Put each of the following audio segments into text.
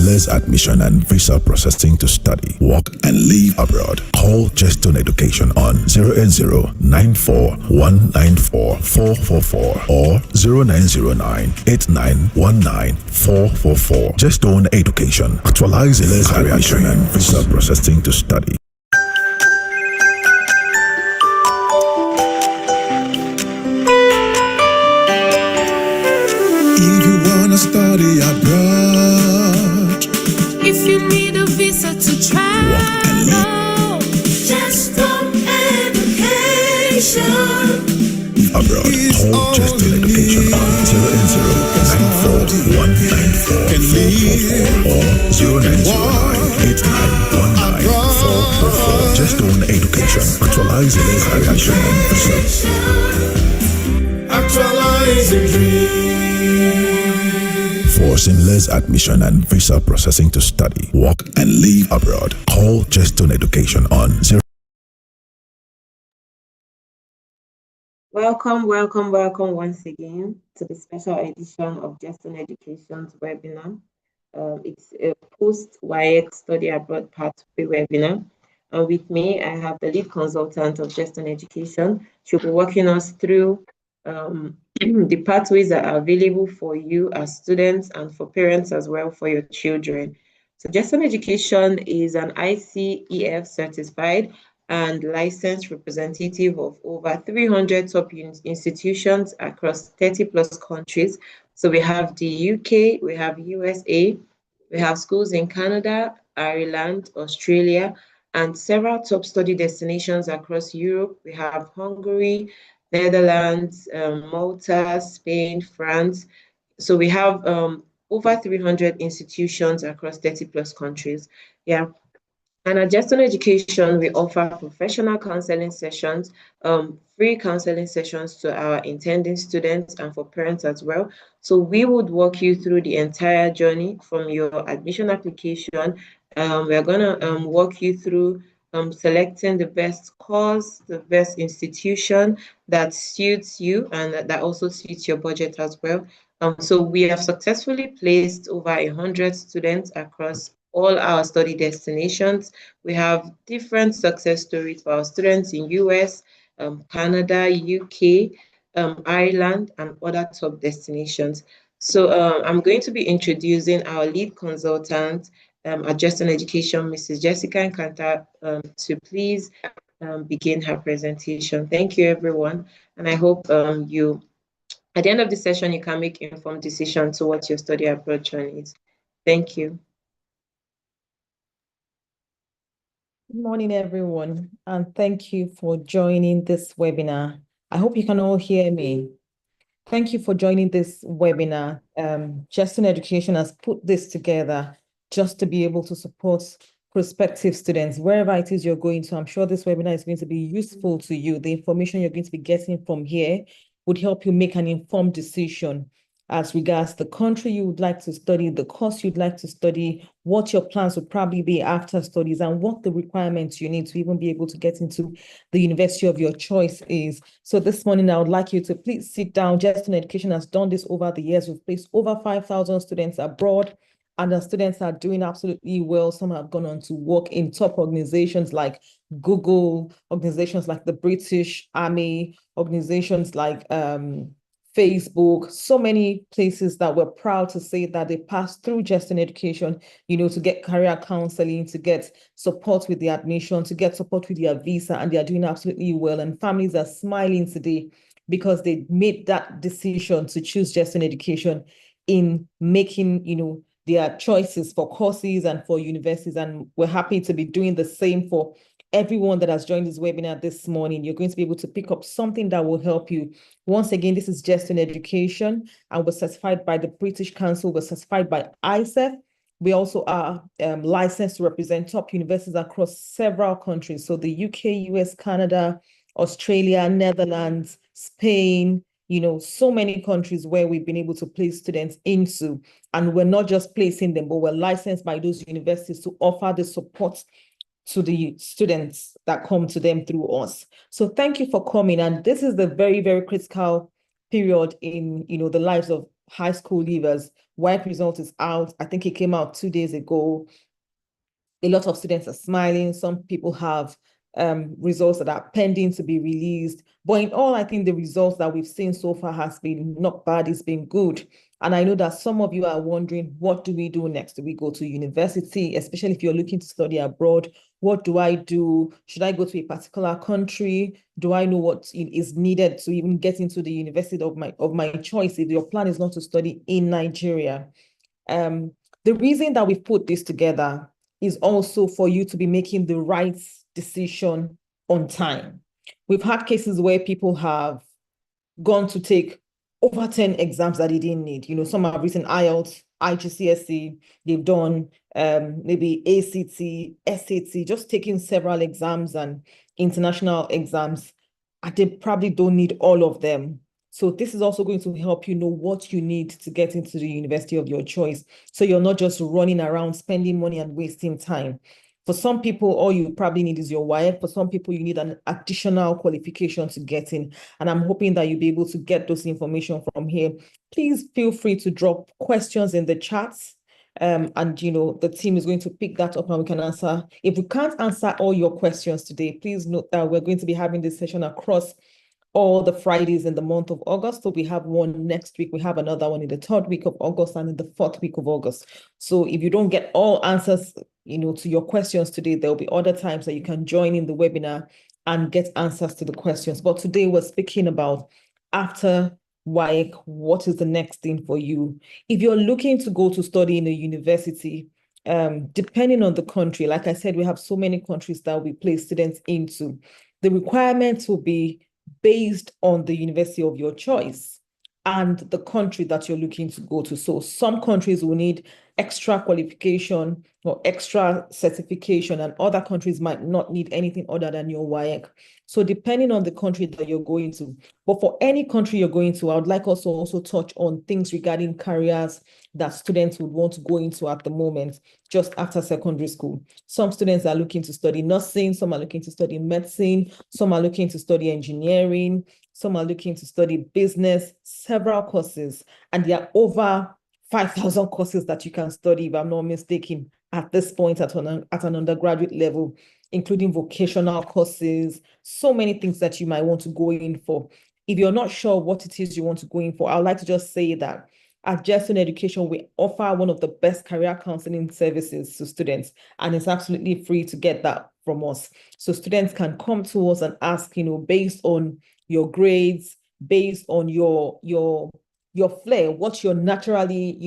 seamless admission and visa processing to study, work, and live abroad. Call Jestone Education on 080-94-194-444 or 0909-8919-444. Jestone Education, actualizing career admission and visa processing to study. If you wanna study abroad, if you need a visa to travel, Jestone Education. Abroad, call Jestone Education on 080-94-194-444 or 0909-8919-444. Jestone Education, actualizing career admission and visa. actualizing dreams. For seamless admission and visa processing to study, work, and live abroad, call Jestone Education on 0. Welcome once again to the special edition of Jestone Education's webinar. It's a post-Waec Study Abroad Pathway webinar. And with me, I have the lead consultant of Jestone Education. She'll be walking us through the pathways that are available for you as students and for parents as well for your children. So Jestone Education is an ICEF certified and licensed representative of over 300 top institutions across 30 plus countries. So we have the UK, we have USA, we have schools in Canada, Ireland, Australia, and several top study destinations across Europe. We have Hungary, Netherlands, Malta, Spain, France. So we have over 300 institutions across 30 plus countries. Yeah. And at Jestone Education, we offer professional counseling sessions, free counseling sessions to our intending students and for parents as well. So we would walk you through the entire journey from your admission application. We're going to walk you through selecting the best course, the best institution that suits you and that also suits your budget as well. So we have successfully placed over 100 students across all our study destinations. We have different success stories for our students in US, Canada, UK, Ireland, and other top destinations. So I'm going to be introducing our lead consultant at Jestone Education, Mrs. Jessica Nkanta, to please begin her presentation. Thank you, everyone. And I hope you, at the end of the session, you can make informed decisions to what your study abroad journey is. Thank you. Good morning, everyone, and thank you for joining this webinar. I hope you can all hear me. Thank you for joining this webinar. Jestone Education has put this together just to be able to support prospective students, wherever it is you're going to. I'm sure this webinar is going to be useful to you. The information you're going to be getting from here would help you make an informed decision as regards the country you would like to study, the course you'd like to study, what your plans would probably be after studies, and what the requirements you need to even be able to get into the university of your choice is. So this morning, I would like you to please sit down. Jestone Education has done this over the years. We've placed over 5,000 students abroad, and the students are doing absolutely well. Some have gone on to work in top organizations like Google, organizations like the British Army, organizations like Facebook, so many places that we're proud to say that they passed through Jestone Education, to get career counseling, to get support with the admission, to get support with their visa, and they are doing absolutely well. And families are smiling today because they made that decision to choose Jestone Education in making, their choices for courses and for universities. And we're happy to be doing the same for everyone that has joined this webinar this morning. You're going to be able to pick up something that will help you. Once again, this is Jestone Education, and we're certified by the British Council. We're certified by ICEF. We also are licensed to represent top universities across several countries. So the UK, US, Canada, Australia, Netherlands, Spain, so many countries where we've been able to place students into. And we're not just placing them, but we're licensed by those universities to offer the support to the students that come to them through us. So thank you for coming. And this is the very, very critical period in the lives of high school leavers. Waec result is out. I think it came out 2 days ago. A lot of students are smiling. Some people have results that are pending to be released. But in all, I think the results that we've seen so far has been not bad. It's been good. And I know that some of you are wondering, what do we do next? Do we go to university, especially if you're looking to study abroad? What do I do? Should I go to a particular country? Do I know what is needed to even get into the university of my choice if your plan is not to study in Nigeria? The reason that we've put this together is also for you to be making the right decision on time. We've had cases where people have gone to take over 10 exams that they didn't need. Some have written IELTS, IGCSE, they've done maybe ACT, SAT, just taking several exams and international exams, and they probably don't need all of them. So this is also going to help you know what you need to get into the university of your choice. So you're not just running around spending money and wasting time. For some people, all you probably need is your Waec. For some people, you need an additional qualification to get in. And I'm hoping that you'll be able to get those information from here. Please feel free to drop questions in the chats. And the team is going to pick that up and we can answer. If we can't answer all your questions today, please note that we're going to be having this session across all the Fridays in the month of August. So we have one next week. We have another one in the 3rd week of August and in the 4th week of August. So if you don't get all answers, to your questions today, there'll be other times that you can join in the webinar and get answers to the questions. But today we're speaking about after Waec, what is the next thing for you? If you're looking to go to study in a university, depending on the country, like I said, we have so many countries that we place students into. The requirements will be based on the university of your choice and the country that you're looking to go to. So some countries will need extra qualification or extra certification, and other countries might not need anything other than your Waec. So depending on the country that you're going to, but for any country you're going to, I would like also touch on things regarding careers that students would want to go into at the moment, just after secondary school. Some students are looking to study nursing, some are looking to study medicine, some are looking to study engineering, some are looking to study business, several courses, and there are over 5,000 courses that you can study, if I'm not mistaken, at this point at an undergraduate level, including vocational courses, so many things that you might want to go in for. If you're not sure what it is you want to go in for, I would like to just say that at Jeston Education, we offer one of the best career counseling services to students, and it's absolutely free to get that from us. So students can come to us and ask, based on your grades, based on your flair, what you're naturally,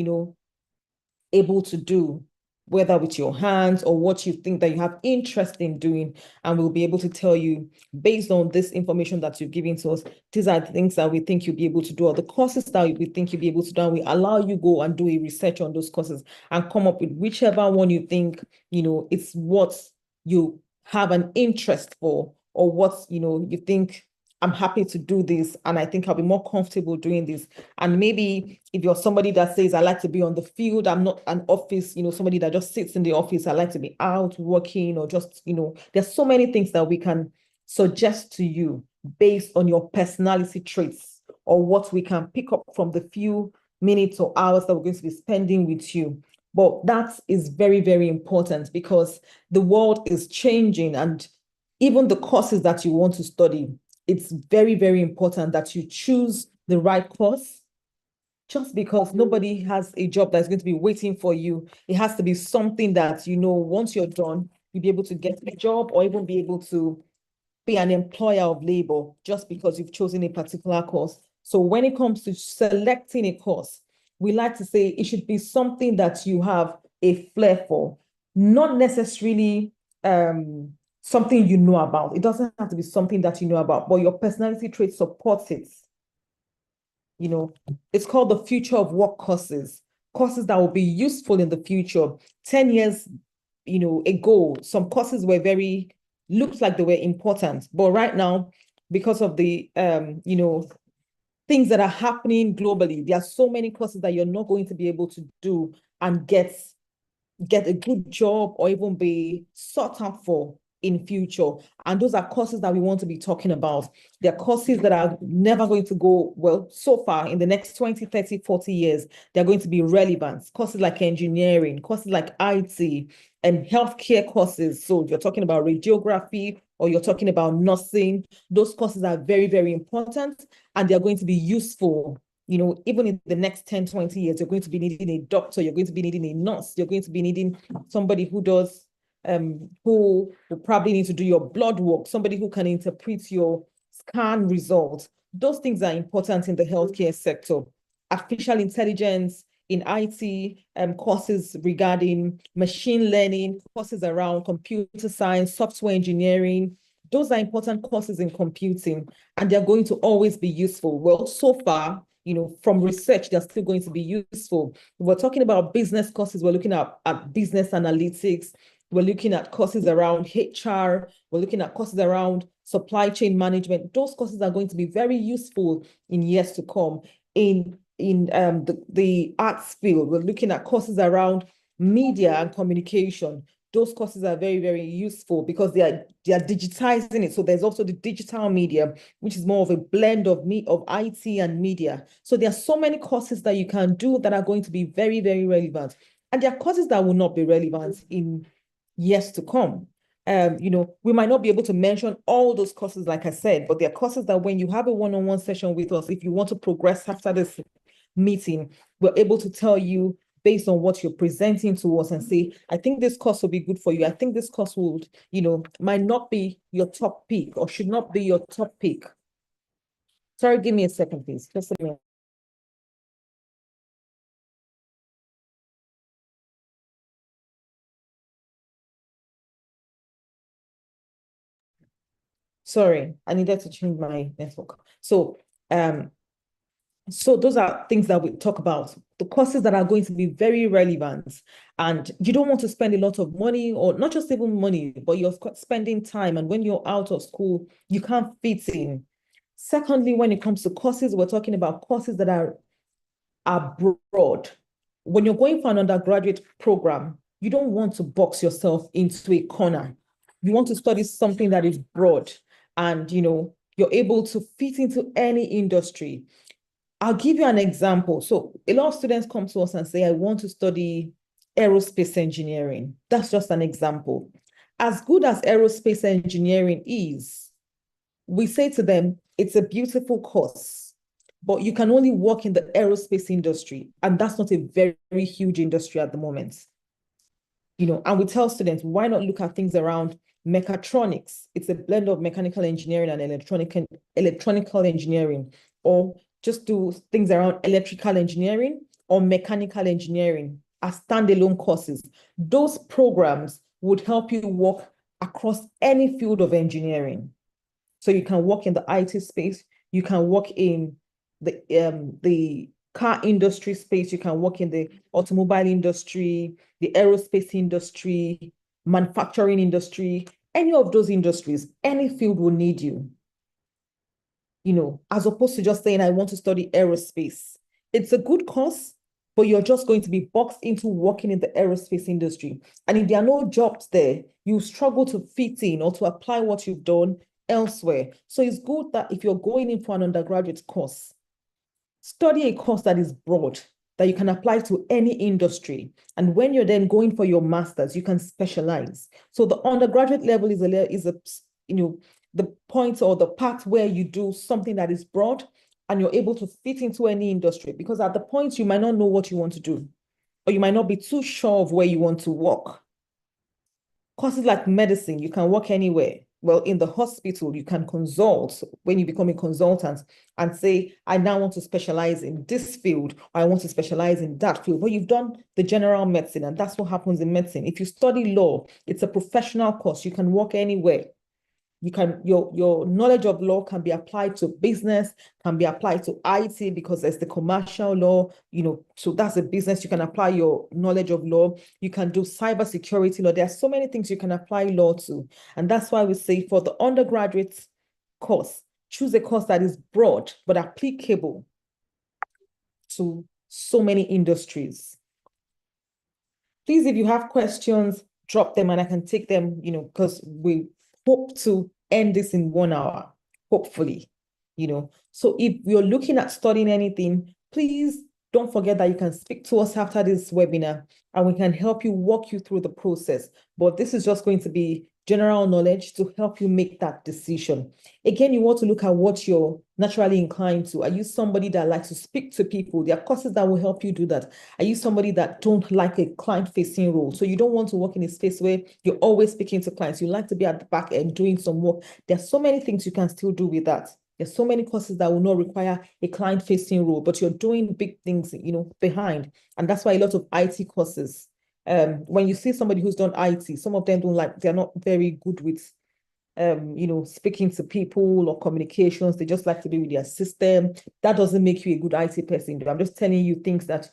able to do, whether with your hands or what you think that you have interest in doing. And we'll be able to tell you, based on this information that you've given to us, these are the things that we think you'll be able to do, or the courses that we think you'll be able to do. And we allow you go and do a research on those courses and come up with whichever one you think, it's what you have an interest for, or what, you think, I'm happy to do this, and I think I'll be more comfortable doing this. And maybe if you're somebody that says, I like to be on the field, I'm not an office, somebody that just sits in the office, I like to be out working, or just, there's so many things that we can suggest to you based on your personality traits, or what we can pick up from the few minutes or hours that we're going to be spending with you. But that is very, very important, because the world is changing, and even the courses that you want to study, it's very, very important that you choose the right course. Just because nobody has a job that's going to be waiting for you, it has to be something that, once you're done, you'll be able to get a job, or even be able to be an employer of labor just because you've chosen a particular course. So when it comes to selecting a course, we like to say it should be something that you have a flair for, not necessarily something you know about. It doesn't have to be something that you know about, but your personality trait supports it. It's called the future of work courses that will be useful in the future. 10 years, ago, some courses were looked like they were important, but right now, because of the, things that are happening globally, there are so many courses that you're not going to be able to do and get a good job, or even be sought out for in future. And those are courses that we want to be talking about. They're courses that are never going to go, well, so far in the next 20, 30, 40 years, they're going to be relevant. Courses like engineering, courses like IT, and healthcare courses. So you're talking about radiography or you're talking about nursing. Those courses are very, very important, and they're going to be useful. Even in the next 10, 20 years, you're going to be needing a doctor, you're going to be needing a nurse, you're going to be needing somebody who does who will probably need to do your blood work, somebody who can interpret your scan results. Those things are important in the healthcare sector. Artificial intelligence in IT, courses regarding machine learning, courses around computer science, software engineering. Those are important courses in computing, and they're going to always be useful. Well, so far, from research, they're still going to be useful. We're talking about business courses. We're looking at business analytics. We're looking at courses around HR. We're looking at courses around supply chain management. Those courses are going to be very useful in years to come. In the arts field, we're looking at courses around media and communication. Those courses are very, very useful because they are digitizing it. So there's also the digital media, which is more of a blend of IT and media. So there are so many courses that you can do that are going to be very, very relevant. And there are courses that will not be relevant in years to come. We might not be able to mention all those courses, like I said, but there are courses that when you have a one-on-one session with us, if you want to progress after this meeting, we're able to tell you based on what you're presenting to us and say, I think this course will be good for you. I think this course would, might not be your top pick or should not be your top pick. Sorry, give me a second, please. Just a minute. Sorry, I needed to change my network. So those are things that we talk about, the courses that are going to be very relevant, and you don't want to spend a lot of money, or not just even money, but you're spending time, and when you're out of school, you can't fit in. Secondly, when it comes to courses, we're talking about courses that are broad. When you're going for an undergraduate program, you don't want to box yourself into a corner. You want to study something that is broad, and you're able to fit into any industry. I'll give you an example. So a lot of students come to us and say, I want to study aerospace engineering. That's just an example. As good as aerospace engineering is, we say to them, it's a beautiful course, but you can only work in the aerospace industry. And that's not a very, very huge industry at the moment. And we tell students, why not look at things around mechatronics? It's a blend of mechanical engineering and electronical engineering, or just do things around electrical engineering or mechanical engineering as standalone courses. Those programs would help you work across any field of engineering. So you can work in the IT space, you can work in the car industry space, you can work in the automobile industry, the aerospace industry, manufacturing industry, any of those industries, any field will need you. As opposed to just saying, I want to study aerospace. It's a good course, but you're just going to be boxed into working in the aerospace industry. And if there are no jobs there, you struggle to fit in or to apply what you've done elsewhere. So it's good that if you're going in for an undergraduate course, study a course that is broad, that you can apply to any industry. And when you're then going for your master's, you can specialize. So the undergraduate level is the point or the part where you do something that is broad and you're able to fit into any industry, because at the point you might not know what you want to do, or you might not be too sure of where you want to work. Courses like medicine, you can work anywhere. Well, in the hospital, you can consult when you become a consultant and say, I now want to specialize in this field, or I want to specialize in that field. But you've done the general medicine, and that's what happens in medicine. If you study law, it's a professional course. You can work anywhere. Your knowledge of law can be applied to business, can be applied to IT, because there's the commercial law, so that's a business. You can apply your knowledge of law. You can do cybersecurity law. There are so many things you can apply law to. And that's why we say for the undergraduate course, choose a course that is broad, but applicable to so many industries. Please, if you have questions, drop them and I can take them, because we hope to end this in 1 hour, hopefully, So if you're looking at studying anything, please don't forget that you can speak to us after this webinar and we can help you walk you through the process. But this is just going to be general knowledge to help you make that decision. Again, you want to look at what you're naturally inclined to. Are you somebody that likes to speak to people? There are courses that will help you do that. Are you somebody that don't like a client-facing role? So you don't want to work in a space where you're always speaking to clients. You like to be at the back end doing some work. There's so many things you can still do with that. There's so many courses that will not require a client-facing role, but you're doing big things, behind. And that's why a lot of IT courses, when you see somebody who's done IT, some of them they're not very good with, speaking to people or communications. They just like to be with their system. That doesn't make you a good IT person. I'm just telling you things that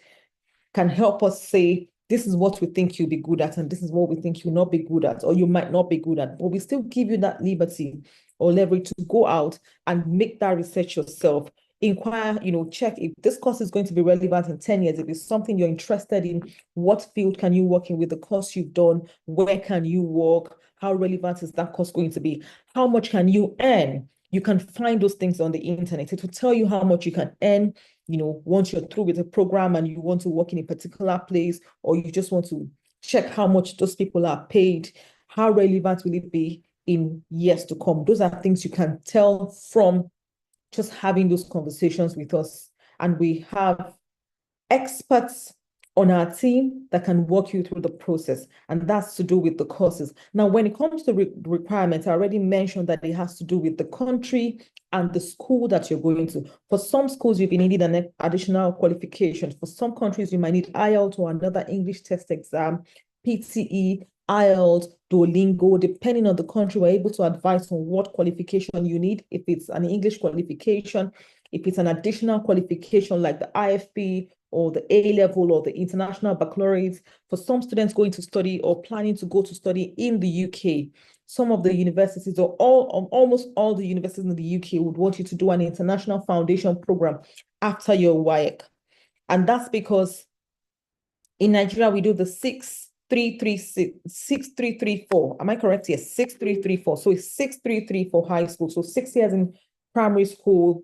can help us say, this is what we think you'll be good at, and this is what we think you'll not be good at, or you might not be good at, but we still give you that liberty or leverage to go out and make that research yourself. Inquire, check if this course is going to be relevant in 10 years. If it's something you're interested in, what field can you work in with the course you've done? Where can you work? How relevant is that course going to be? How much can you earn? You can find those things on the internet. It will tell you how much you can earn, once you're through with a program and you want to work in a particular place, or you just want to check how much those people are paid. How relevant will it be in years to come? Those are things you can tell from just having those conversations with us. And we have experts on our team that can walk you through the process, and that's to do with the courses. Now, when it comes to requirements, I already mentioned that it has to do with the country and the school that you're going to. For some schools, you'll be needing an additional qualification. For some countries, you might need IELTS or another English test exam, PTE, IELTS, Duolingo. Depending on the country, we're able to advise on what qualification you need. If it's an English qualification, if it's an additional qualification like the IFP or the A-level or the International Baccalaureate. For some students going to study or planning to go to study in the UK, some of the universities or almost all the universities in the UK would want you to do an international foundation program after your Waec. And that's because in Nigeria, we do the 6334. Am I correct? Yes, 6334. So it's 6334 high school. So 6 years in primary school,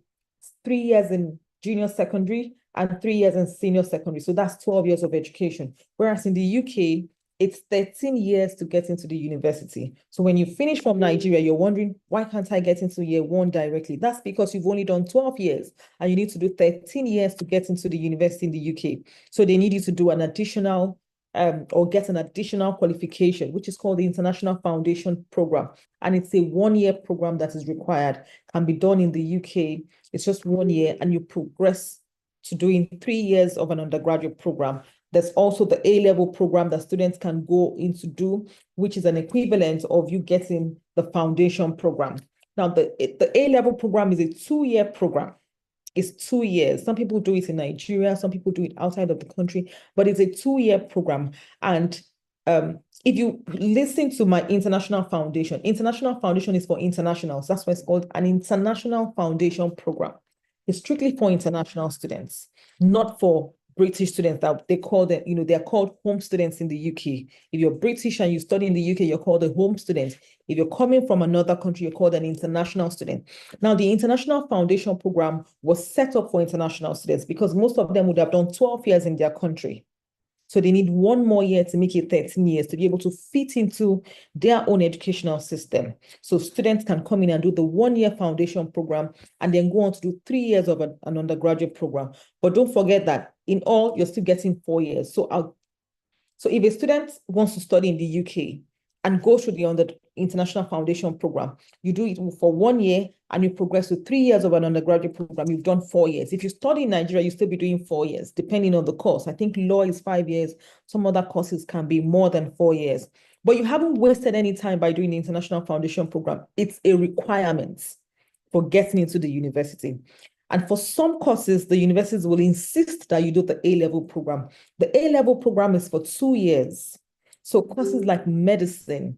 3 years in junior secondary, and 3 years in senior secondary. So that's 12 years of education. Whereas in the UK, it's 13 years to get into the university. So when you finish from Nigeria, you're wondering, why can't I get into year one directly? That's because you've only done 12 years and you need to do 13 years to get into the university in the UK. So they need you to do an additional or get an additional qualification, which is called the International Foundation Program. And it's a 1-year program that is required, can be done in the UK. It's just 1 year and you progress to doing 3 years of an undergraduate program. There's also the A-level program that students can go into do, which is an equivalent of you getting the foundation program. Now, the A-level program is a 2-year program. It's 2 years. Some people do it in Nigeria, some people do it outside of the country, but it's a 2-year program. And if you listen to my international foundation is for internationals. That's why it's called an international foundation program. It's strictly for international students, not for British students that they call them, they're called home students in the UK. If you're British and you study in the UK, you're called a home student. If you're coming from another country, you're called an international student. Now, the International Foundation Program was set up for international students because most of them would have done 12 years in their country. So they need 1 more year to make it 13 years to be able to fit into their own educational system. So students can come in and do the 1-year foundation program and then go on to do 3 years of an undergraduate program. But don't forget that in all, you're still getting 4 years. So if a student wants to study in the UK and go through the International Foundation Program, you do it for 1 year and you progress to 3 years of an undergraduate program, you've done 4 years. If you study in Nigeria, you still be doing 4 years, depending on the course. I think law is 5 years. Some other courses can be more than 4 years. But you haven't wasted any time by doing the International Foundation Program. It's a requirement for getting into the university. And for some courses, the universities will insist that you do the A-level program. The A-level program is for 2 years. So courses like medicine,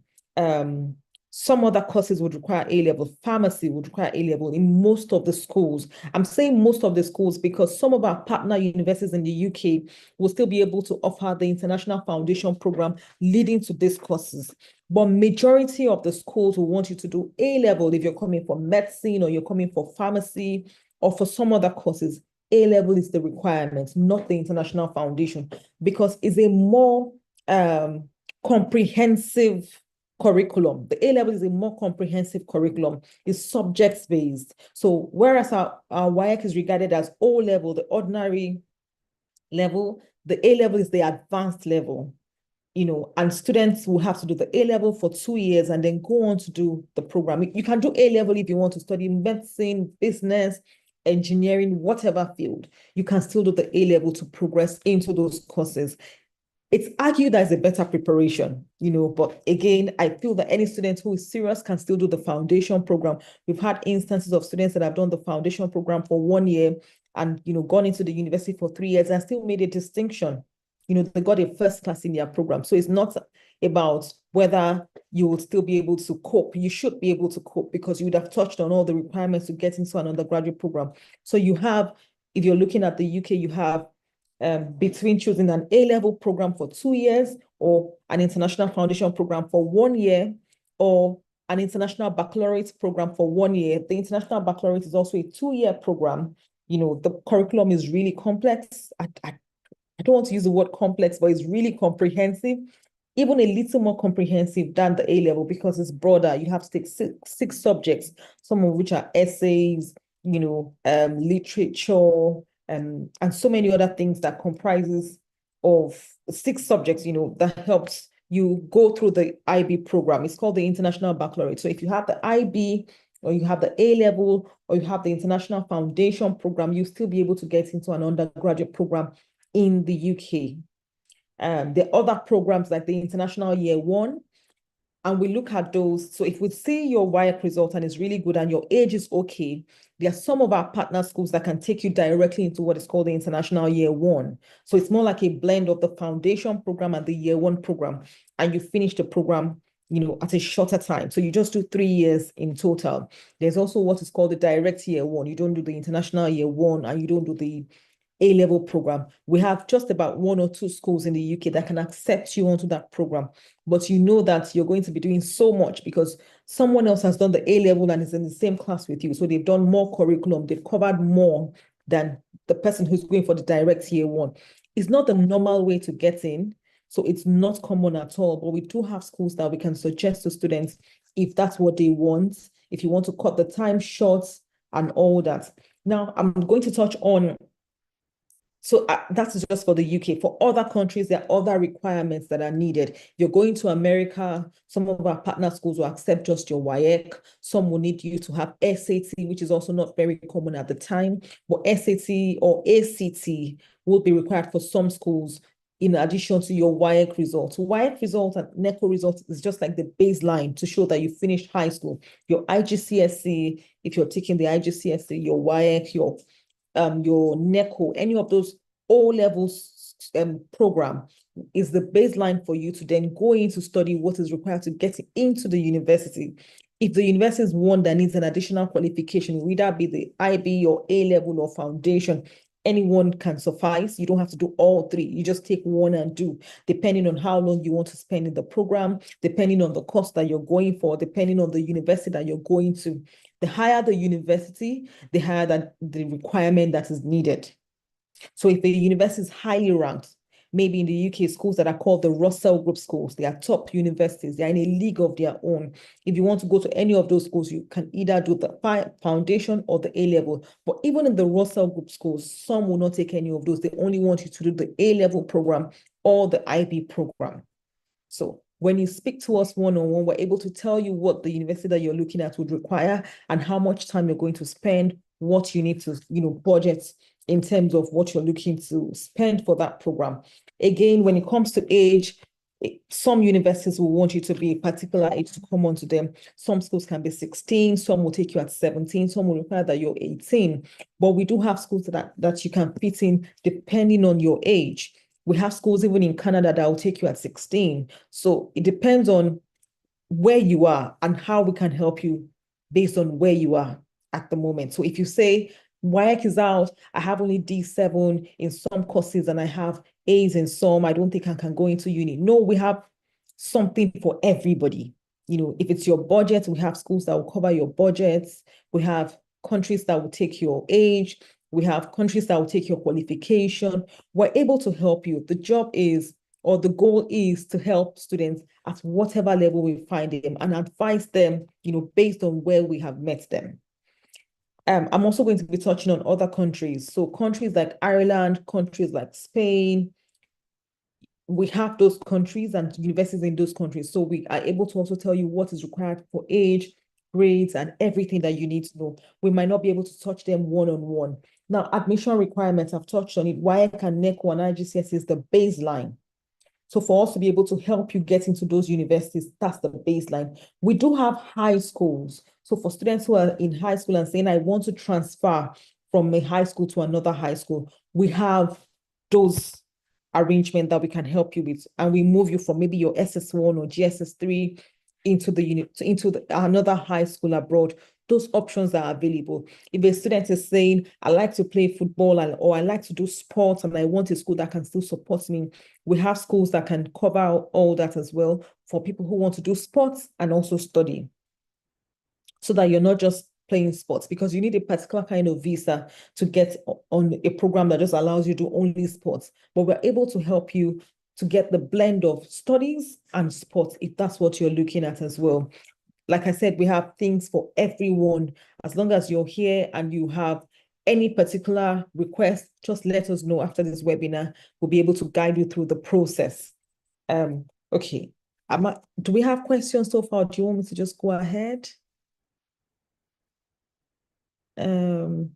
Some other courses would require A-level. Pharmacy would require A-level in most of the schools. I'm saying most of the schools because some of our partner universities in the UK will still be able to offer the International Foundation Program leading to these courses. But majority of the schools will want you to do A-level if you're coming for medicine or you're coming for pharmacy or for some other courses. A-level is the requirement, not the International Foundation, because it's a more comprehensive curriculum. The A-level is a more comprehensive curriculum. It's subjects-based. So whereas our Waec is regarded as O-level, the ordinary level, the A-level is the advanced level. And students will have to do the A-level for 2 years and then go on to do the program. You can do A-level if you want to study medicine, business, engineering, whatever field. You can still do the A-level to progress into those courses. It's argued as a better preparation, but again, I feel that any student who is serious can still do the foundation program. We've had instances of students that have done the foundation program for 1 year and, gone into the university for 3 years and still made a distinction. They got a first class in their program. So it's not about whether you will still be able to cope. You should be able to cope because you would have touched on all the requirements to get into an undergraduate program. So you have, if you're looking at the UK, you have between choosing an A-level program for 2 years or an international foundation program for 1 year or an international baccalaureate program for 1 year. The international baccalaureate is also a 2-year program. The curriculum is really complex. I don't want to use the word complex, but it's really comprehensive, even a little more comprehensive than the A-level because it's broader. You have to take six subjects, some of which are essays, literature, and so many other things that comprises of 6 subjects, that helps you go through the IB program. It's called the International Baccalaureate. So if you have the IB or you have the A-level or you have the International Foundation program, you'll still be able to get into an undergraduate program in the UK. There are other programs like the International Year 1, and we look at those. So if we see your Waec result and it's really good and your age is okay, there are some of our partner schools that can take you directly into what is called the International Year 1. So it's more like a blend of the foundation program and the Year 1 program, and you finish the program, at a shorter time. So you just do 3 years in total. There's also what is called the direct Year 1. You don't do the International Year 1 and you don't do the A-level program. We have just about 1 or 2 schools in the UK that can accept you onto that program, but you know that you're going to be doing so much because someone else has done the A-level and is in the same class with you. So they've done more curriculum, they've covered more than the person who's going for the direct Year 1. It's not the normal way to get in, so it's not common at all, but we do have schools that we can suggest to students if that's what they want, if you want to cut the time short and all that. Now, I'm going to touch on so that's just for the UK. For other countries, there are other requirements that are needed. You're going to America, some of our partner schools will accept just your Waec. Some will need you to have SAT, which is also not very common at the time. But SAT or ACT will be required for some schools in addition to your Waec results. Waec results and NECO results is just like the baseline to show that you finished high school. Your IGCSE, if you're taking the IGCSE, your Waec, your NECO, any of those O-levels program is the baseline for you to then go in to study what is required to get into the university. If the university is one that needs an additional qualification, whether that be the IB or A-level or foundation, anyone can suffice. You don't have to do all 3. You just take one and do, depending on how long you want to spend in the program, depending on the course that you're going for, depending on the university that you're going to. The higher the university, the higher the requirement that is needed. So if the university is highly ranked, maybe in the UK, schools that are called the Russell Group schools, they are top universities, they're in a league of their own. If you want to go to any of those schools, you can either do the foundation or the A-level. But even in the Russell Group schools, some will not take any of those. They only want you to do the A-level program or the IB program. So when you speak to us one-on-one, we're able to tell you what the university that you're looking at would require and how much time you're going to spend, what you need to, budget in terms of what you're looking to spend for that program. Again, when it comes to age, some universities will want you to be a particular age to come onto them. Some schools can be 16, some will take you at 17, some will require that you're 18. But we do have schools that you can fit in depending on your age. We have schools even in Canada that will take you at 16. So it depends on where you are and how we can help you based on where you are at the moment. So if you say Waec is out, I have only D7 in some courses and I have A's in some, I don't think I can go into uni. No, we have something for everybody. You know, if it's your budget, we have schools that will cover your budgets. We have countries that will take your age. We have countries that will take your qualification. We're able to help you. The job is, or the goal is to help students at whatever level we find them and advise them, you know, based on where we have met them. I'm also going to be touching on other countries. So countries like Ireland, countries like Spain, we have those countries and universities in those countries. So we are able to also tell you what is required for age, grades, and everything that you need to know. We might not be able to touch them one-on-one. Now, admission requirements, I've touched on it. WAEC and NECO and IGCSE is the baseline. So for us to be able to help you get into those universities, that's the baseline. We do have high schools. So for students who are in high school and saying, I want to transfer from a high school to another high school, we have those arrangements that we can help you with. And we move you from maybe your SS1 or GSS3 into the unit, into another high school abroad. Those options are available. If a student is saying, I like to play football or I like to do sports and I want a school that can still support me, we have schools that can cover all that as well for people who want to do sports and also study. So that you're not just playing sports, because you need a particular kind of visa to get on a program that just allows you to do only sports. But we're able to help you to get the blend of studies and sports if that's what you're looking at as well. Like I said, we have things for everyone. As long as you're here and you have any particular request, just let us know after this webinar. We'll be able to guide you through the process. Okay. Do we have questions so far? Do you want me to just go ahead? Ma'am,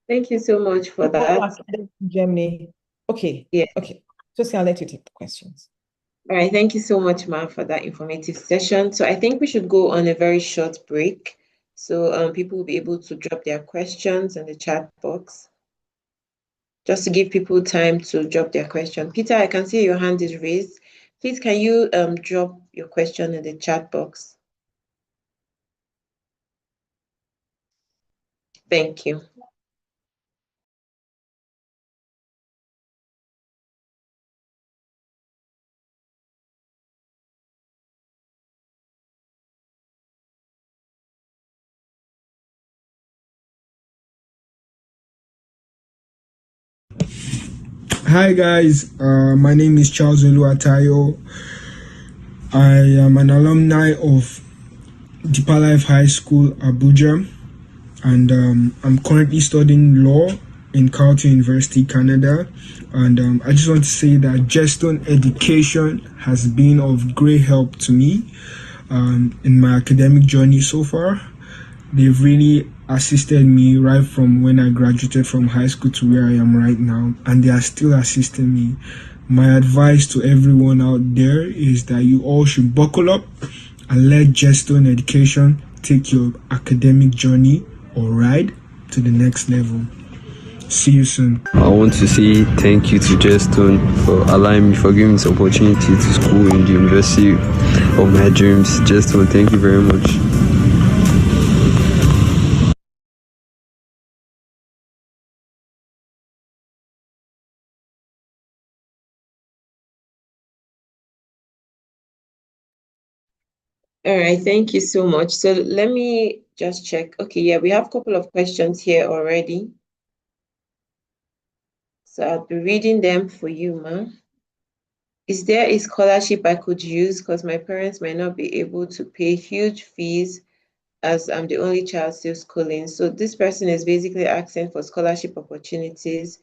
thank you so much for that. Germany. Okay. Yeah. Okay. Just I'll let you take the questions. All right, thank you so much, ma'am, for that informative session. So I think we should go on a very short break. So people will be able to drop their questions in the chat box. Just to give people time to drop their question. Peter, I can see your hand is raised. Please, can you drop your question in the chat box? Thank you. Hi guys, my name is Charles Oluwatayo. I am an alumni of Deeper Life High School, Abuja, and I'm currently studying law in Carleton University, Canada. And I just want to say that Jeston Education has been of great help to me in my academic journey so far. They've really assisted me right from when I graduated from high school to where I am right now, and they are still assisting me. My advice to everyone out there is that you all should buckle up and let Jeston Education take your academic journey or ride to the next level. See you soon. I want to say thank you to Jeston for allowing me, for giving me this opportunity to school in the university of my dreams. Jeston, thank you very much. All right, thank you so much. So let me just check. Okay, yeah, we have a couple of questions here already. So I'll be reading them for you, ma'am. Is there a scholarship I could use? Because my parents might not be able to pay huge fees as I'm the only child still schooling. So this person is basically asking for scholarship opportunities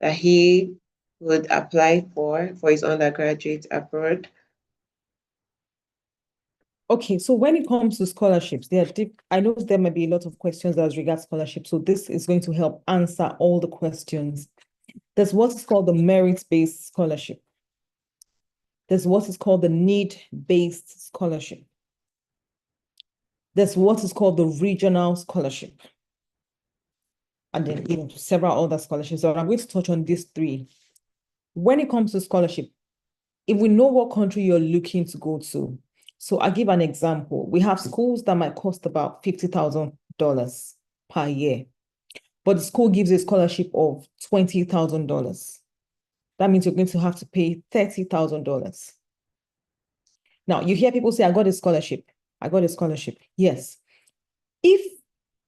that he would apply for his undergraduate abroad. Okay, so when it comes to scholarships, I know there might be a lot of questions as regards scholarships. So this is going to help answer all the questions. There's what is called the merit-based scholarship. There's what is called the need-based scholarship. There's what is called the regional scholarship. And then several other scholarships. So I'm going to touch on these three. When it comes to scholarship, if we know what country you're looking to go to, so I'll give an example. We have schools that might cost about $50,000 per year, but the school gives a scholarship of $20,000. That means you're going to have to pay $30,000. Now, you hear people say, I got a scholarship. I got a scholarship. Yes. If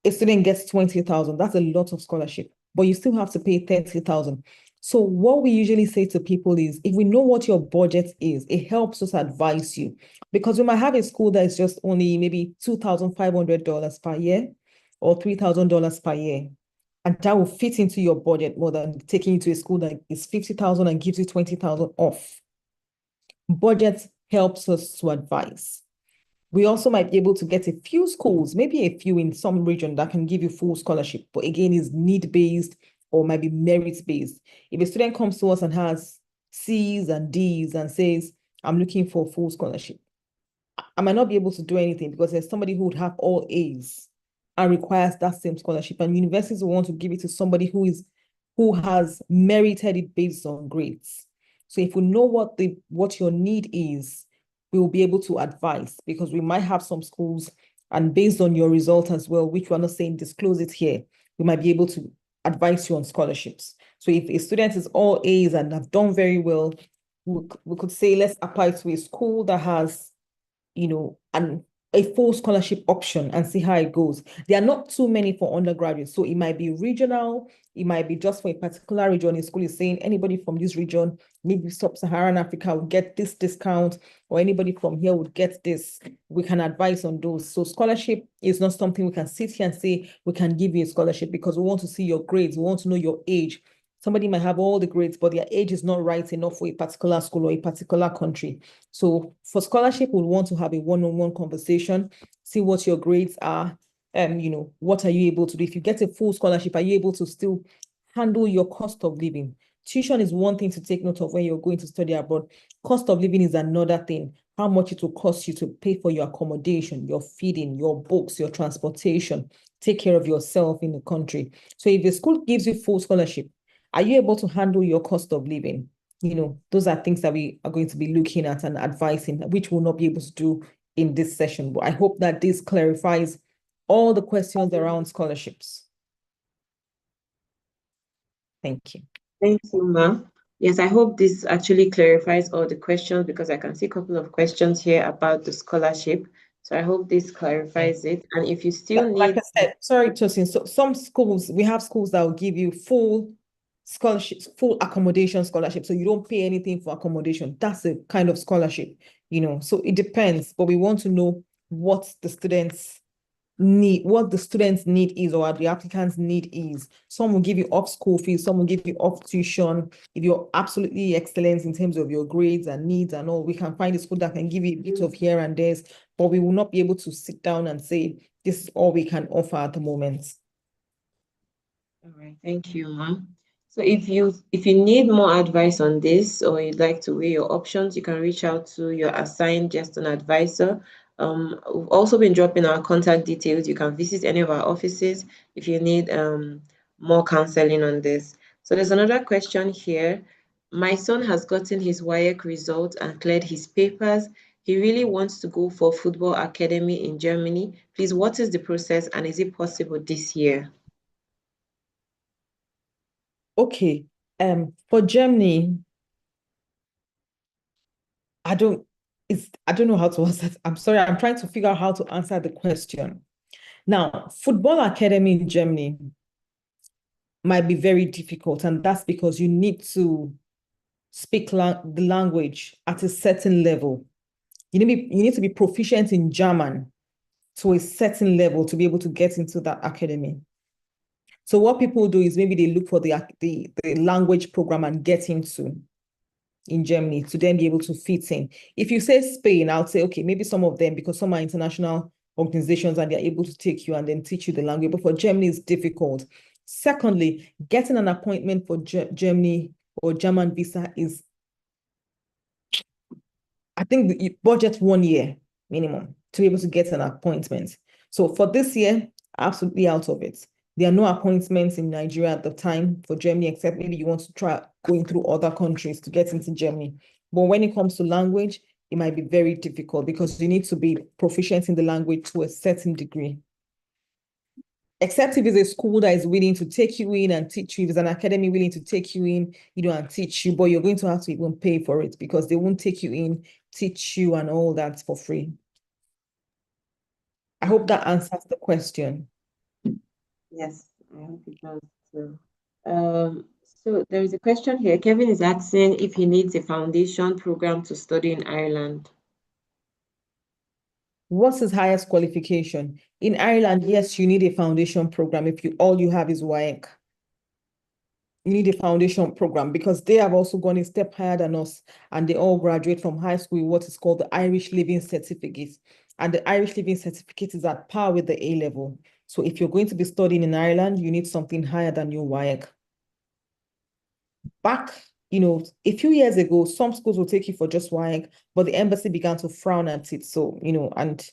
a student gets 20,000, that's a lot of scholarship, but you still have to pay 30,000. So what we usually say to people is, if we know what your budget is, it helps us advise you, because we might have a school that is just only maybe $2,500 per year or $3,000 per year. And that will fit into your budget more than taking you to a school that is 50,000 and gives you 20,000 off. Budget helps us to advise. We also might be able to get a few schools, maybe a few in some region that can give you full scholarship, but again, is need-based or might be merit-based. If a student comes to us and has C's and D's and says, I'm looking for full scholarship, I might not be able to do anything because there's somebody who would have all A's and requires that same scholarship. And universities will want to give it to somebody who has merited it based on grades. So if we know what your need is, we will be able to advise, because we might have some schools, and based on your result as well, which we're not saying disclose it here, we might be able to advise you on scholarships. So if a student is all A's and have done very well, we could say, let's apply to a school that has, a full scholarship option and see how it goes. There are not too many for undergraduates, so it might be regional, it might be just for a particular region. A school is saying anybody from this region, maybe sub-Saharan Africa, will get this discount, or anybody from here would get this. We can advise on those. So scholarship is not something we can sit here and say we can give you a scholarship, because we want to see your grades, we want to know your age. Somebody might have all the grades, but their age is not right enough for a particular school or a particular country. So for scholarship, we'll want to have a one-on-one conversation, see what your grades are, what are you able to do? If you get a full scholarship, are you able to still handle your cost of living? Tuition is one thing to take note of when you're going to study abroad. Cost of living is another thing. How much it will cost you to pay for your accommodation, your feeding, your books, your transportation, take care of yourself in the country. So if the school gives you full scholarship, are you able to handle your cost of living? Those are things that we are going to be looking at and advising, which we'll not be able to do in this session. But I hope that this clarifies all the questions around scholarships. Thank you. Thank you, Ma. Yes, I hope this actually clarifies all the questions, because I can see a couple of questions here about the scholarship. So I hope this clarifies it. And if you still need... Like I said, sorry, Tosin, so some schools, we have schools that will give you full scholarships, full accommodation scholarship. So you don't pay anything for accommodation. That's a kind of scholarship, so it depends, but we want to know what the students need is, or the applicant's need is. Some will give you off school fees, some will give you off tuition. If you're absolutely excellent in terms of your grades and needs and all, we can find a school that can give you a bit of here and there, but we will not be able to sit down and say, this is all we can offer at the moment. All right, thank you, ma'am. So if you need more advice on this, or you'd like to weigh your options, you can reach out to your assigned Justin advisor. We've also been dropping our contact details. You can visit any of our offices if you need more counseling on this. So there's another question here. My son has gotten his Waec results and cleared his papers. He really wants to go for football academy in Germany. Please, what is the process, and is it possible this year? Okay, for Germany, I don't know how to answer. I'm sorry, I'm trying to figure out how to answer the question. Now, football academy in Germany might be very difficult, and that's because you need to speak the language at a certain level. You need to be proficient in German to a certain level to be able to get into that academy. So what people do is maybe they look for the language program and get into in Germany to then be able to fit in. If you say Spain, I would say, okay, maybe some of them, because some are international organizations and they're able to take you and then teach you the language. But for Germany, it's difficult. Secondly, getting an appointment for Germany or German visa is, I think, the budget 1 year minimum to be able to get an appointment. So for this year, absolutely out of it. There are no appointments in Nigeria at the time for Germany, except maybe you want to try going through other countries to get into Germany. But when it comes to language, it might be very difficult because you need to be proficient in the language to a certain degree. Except if it's a school that is willing to take you in and teach you, if it's an academy willing to take you in, and teach you, but you're going to have to even pay for it because they won't take you in, teach you and all that for free. I hope that answers the question. Yes, I hope it does too. So there is a question here. Kevin is asking if he needs a foundation program to study in Ireland. What's his highest qualification? In Ireland, yes, you need a foundation program if all you have is Waec. You need a foundation program because they have also gone a step higher than us, and they all graduate from high school with what is called the Irish Living Certificate. And the Irish Living Certificate is at par with the A level. So if you're going to be studying in Ireland, you need something higher than your Waec. Back, a few years ago, some schools will take you for just Waec, but the embassy began to frown at it. So, and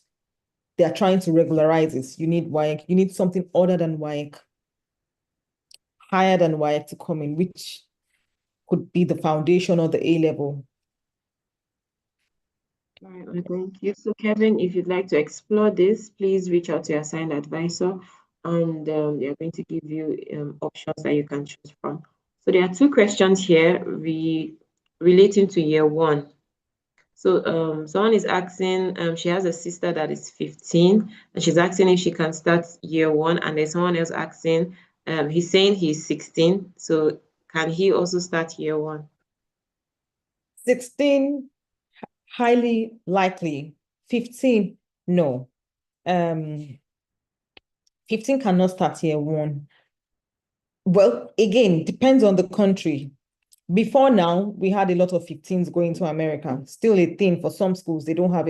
they are trying to regularize this. You need Waec. You need something other than Waec, higher than Waec to come in, which could be the foundation or the A level. All right, well, thank you. So Kevin, if you'd like to explore this, please reach out to your assigned advisor, and they're going to give you options that you can choose from. So there are two questions here relating to year one. So someone is asking, she has a sister that is 15, and she's asking if she can start year one, and there's someone else asking, he's saying he's 16, so can he also start year one? 16, highly likely. 15, no. 15 cannot start year one. Well, again, depends on the country. Before now, we had a lot of 15s going to America. Still a thing for some schools. They don't have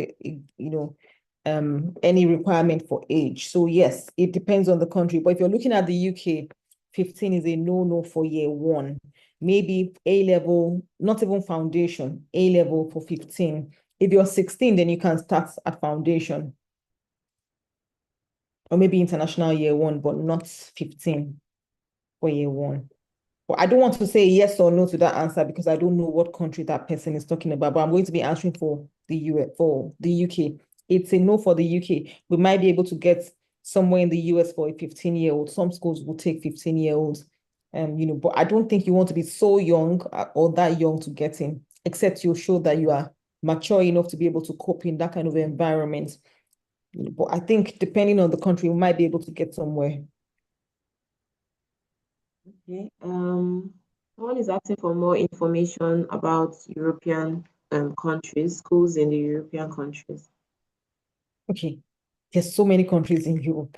any requirement for age. So yes, it depends on the country. But if you're looking at the UK, 15 is a no-no for year one. Maybe A level, not even foundation, A level for 15. If you're 16, then you can start at foundation. Or maybe international year one, but not 15 for year one. But I don't want to say yes or no to that answer because I don't know what country that person is talking about, but I'm going to be answering for the US, for the UK. It's a no for the UK. We might be able to get somewhere in the US for a 15-year-old. Some schools will take 15-year-olds, but I don't think you want to be so young or that young to get in, except you show that you are mature enough to be able to cope in that kind of environment. But I think depending on the country, we might be able to get somewhere. Okay. Someone is asking for more information about European countries, schools in the European countries. Okay. There's so many countries in Europe.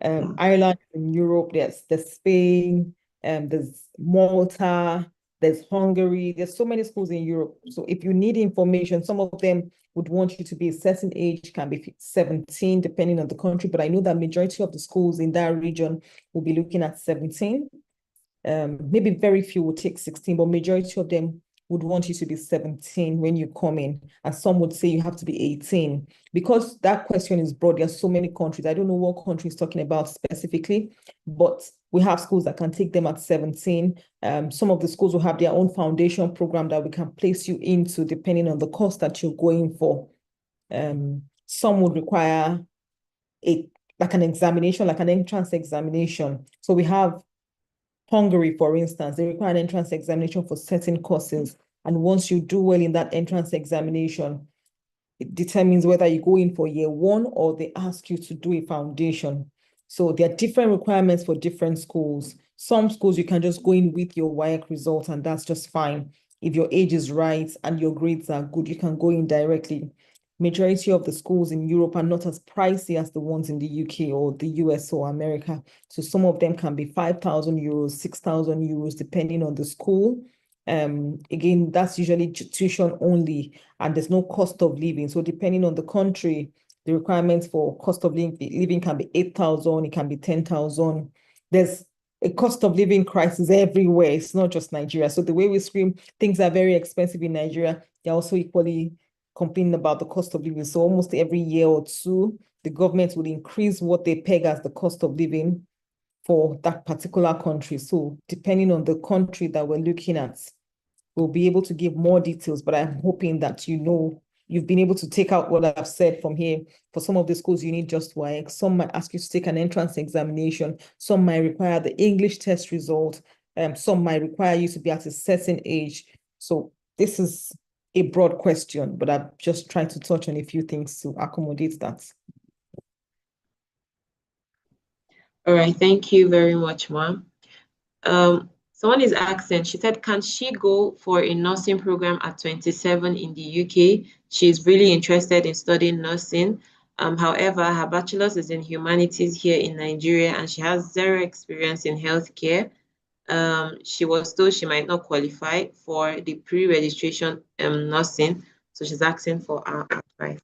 Ireland in Europe, there's Spain, there's Malta, there's Hungary, there's so many schools in Europe. So if you need information, some of them would want you to be a certain age, can be 17, depending on the country, but I know that majority of the schools in that region will be looking at 17. Maybe very few will take 16, but majority of them would want you to be 17 when you come in, and some would say you have to be 18. Because that question is broad, there are so many countries. I don't know what country is talking about specifically, but we have schools that can take them at 17. Some of the schools will have their own foundation program that we can place you into depending on the course that you're going for. Some would require an examination, like an entrance examination. So we have Hungary, for instance, they require an entrance examination for certain courses. And once you do well in that entrance examination, it determines whether you go in for year one or they ask you to do a foundation. So there are different requirements for different schools. Some schools you can just go in with your Waec result and that's just fine. If your age is right and your grades are good, you can go in directly. Majority of the schools in Europe are not as pricey as the ones in the UK or the US or America. So some of them can be 5,000 euros, 6,000 euros, depending on the school. Again, that's usually tuition only, and there's no cost of living. So depending on the country, the requirements for cost of living can be 8,000, it can be 10,000. There's a cost of living crisis everywhere. It's not just Nigeria. So the way we scream, things are very expensive in Nigeria, they're also equally complaining about the cost of living. So almost every year or two, the government will increase what they peg as the cost of living for that particular country. So depending on the country that we're looking at, we'll be able to give more details, but I'm hoping that you've been able to take out what I've said from here. For some of the schools, you need just Waec. Some might ask you to take an entrance examination. Some might require the English test result. Some might require you to be at a certain age. So this is a broad question, but I'm just trying to touch on a few things to accommodate that. All right, thank you very much, ma'am. Someone is asking, she said, can she go for a nursing program at 27 in the UK? She's really interested in studying nursing. However, her bachelor's is in humanities here in Nigeria, and she has zero experience in healthcare. She was told she might not qualify for the pre-registration nursing, so she's asking for our advice.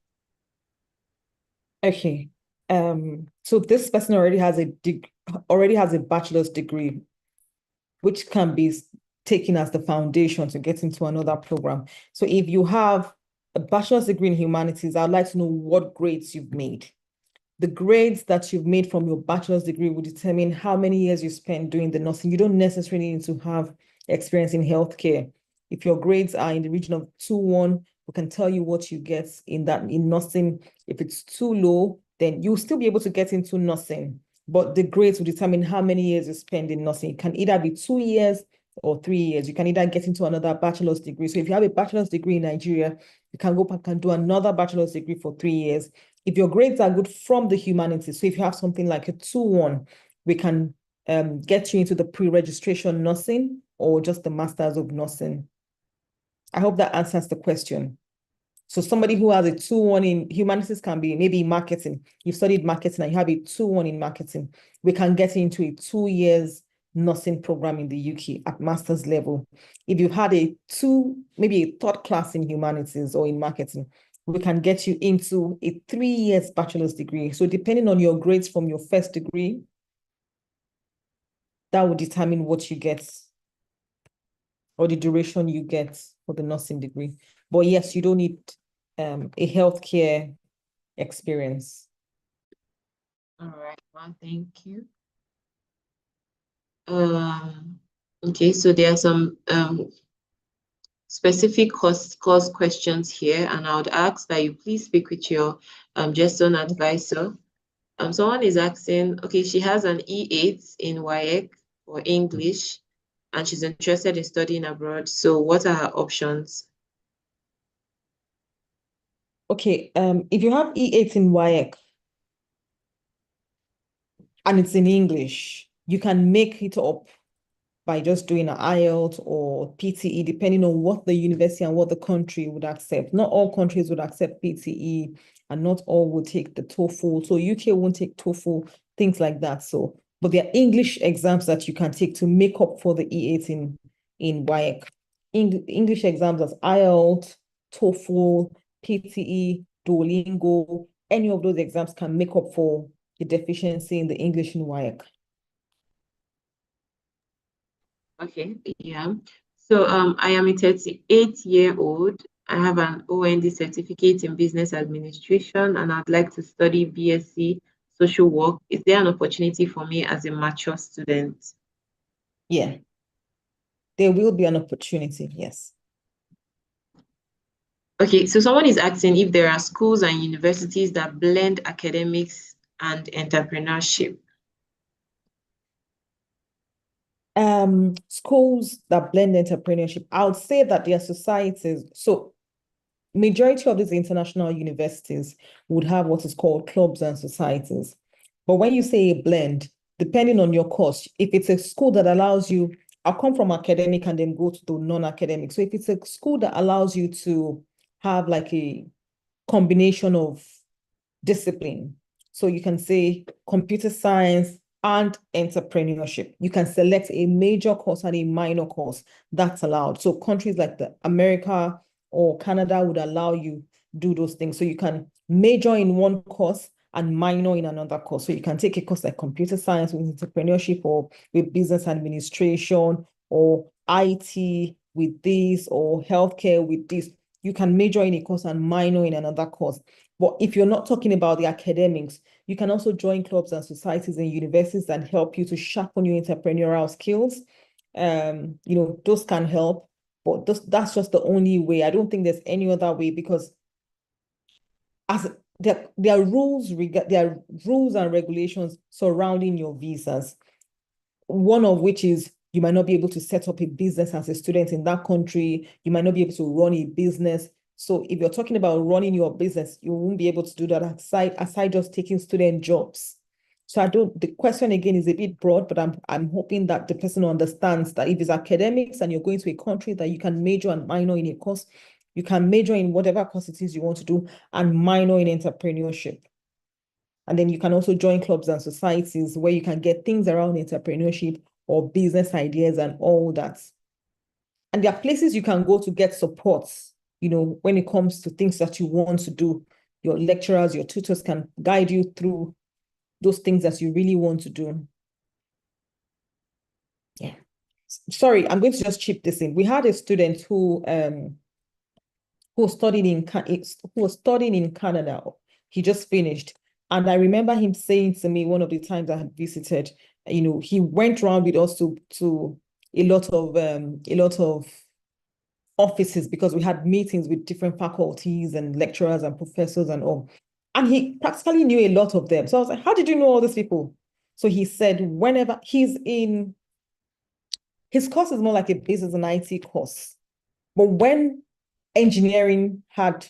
Okay. So this person already has a bachelor's degree, which can be taken as the foundation to get into another program. So if you have a bachelor's degree in humanities, I'd like to know what grades you've made. The grades that you've made from your bachelor's degree will determine how many years you spend doing the nursing. You don't necessarily need to have experience in healthcare. If your grades are in the region of 2-1, we can tell you what you get in nursing. If it's too low, then you'll still be able to get into nursing. But the grades will determine how many years you spend in nursing. It can either be 2 years or 3 years. You can either get into another bachelor's degree. So if you have a bachelor's degree in Nigeria, you can go back and do another bachelor's degree for 3 years. If your grades are good from the humanities, so if you have something like a 2-1, we can get you into the pre-registration nursing or just the Masters of Nursing. I hope that answers the question. So somebody who has a 2-1 in humanities can be maybe marketing. You've studied marketing and you have a 2-1 in marketing. We can get into a 2 years nursing program in the UK at master's level. If you've had maybe a 3rd class in humanities or in marketing, we can get you into a 3 years bachelor's degree. So depending on your grades from your first degree, that will determine what you get or the duration you get for the nursing degree. But yes, you don't need a healthcare experience. All right, well, thank you. Okay, so there are some specific course questions here, and I would ask that you please speak with your GESTON advisor. Someone is asking, okay, she has an E8 in Waec for English, and she's interested in studying abroad. So what are her options? Okay, if you have E8 in Waec and it's in English, you can make it up by just doing an IELTS or PTE, depending on what the university and what the country would accept. Not all countries would accept PTE, and not all would take the TOEFL. So UK won't take TOEFL, things like that. So, but there are English exams that you can take to make up for the E8 in Waec. English exams as IELTS, TOEFL, PTE, Duolingo, any of those exams can make up for the deficiency in the English in Waec. Okay, yeah. So I am a 38-year-old. I have an OND certificate in business administration, and I'd like to study BSc social work. Is there an opportunity for me as a mature student? Yeah, there will be an opportunity, yes. Okay, so someone is asking if there are schools and universities that blend academics and entrepreneurship. Schools that blend entrepreneurship, I would say that their societies, so majority of these international universities would have what is called clubs and societies. But when you say a blend, depending on your course, if it's a school that allows you, I'll come from academic and then go to the non-academic. So if it's a school that allows you to have like a combination of discipline, so you can say computer science and entrepreneurship. You can select a major course and a minor course. That's allowed. So countries like America or Canada would allow you do those things. So you can major in one course and minor in another course. So you can take a course like computer science with entrepreneurship or with business administration or IT with this or healthcare with this. You can major in a course and minor in another course. But if you're not talking about the academics, you can also join clubs and societies and universities that help you to sharpen your entrepreneurial skills. Those can help. But that's just the only way. I don't think there's any other way, because as there are rules and regulations surrounding your visas. One of which is you might not be able to set up a business as a student in that country. You might not be able to run a business. So if you're talking about running your business, you won't be able to do that aside just taking student jobs. So the question again is a bit broad, but I'm hoping that the person understands that if it's academics and you're going to a country, that you can major and minor in a course, you can major in whatever course it is you want to do and minor in entrepreneurship. And then you can also join clubs and societies where you can get things around entrepreneurship or business ideas and all that. And there are places you can go to get support, when it comes to things that you want to do. Your lecturers, your tutors can guide you through those things that you really want to do. Yeah. Sorry, I'm going to just chip this in. We had a student who was studying in Canada. He just finished. And I remember him saying to me one of the times I had visited, he went around with us to a lot of offices, because we had meetings with different faculties and lecturers and professors and all. And he practically knew a lot of them. So I was like, how did you know all these people? So he said, whenever his course is more like a business and IT course. But when engineering had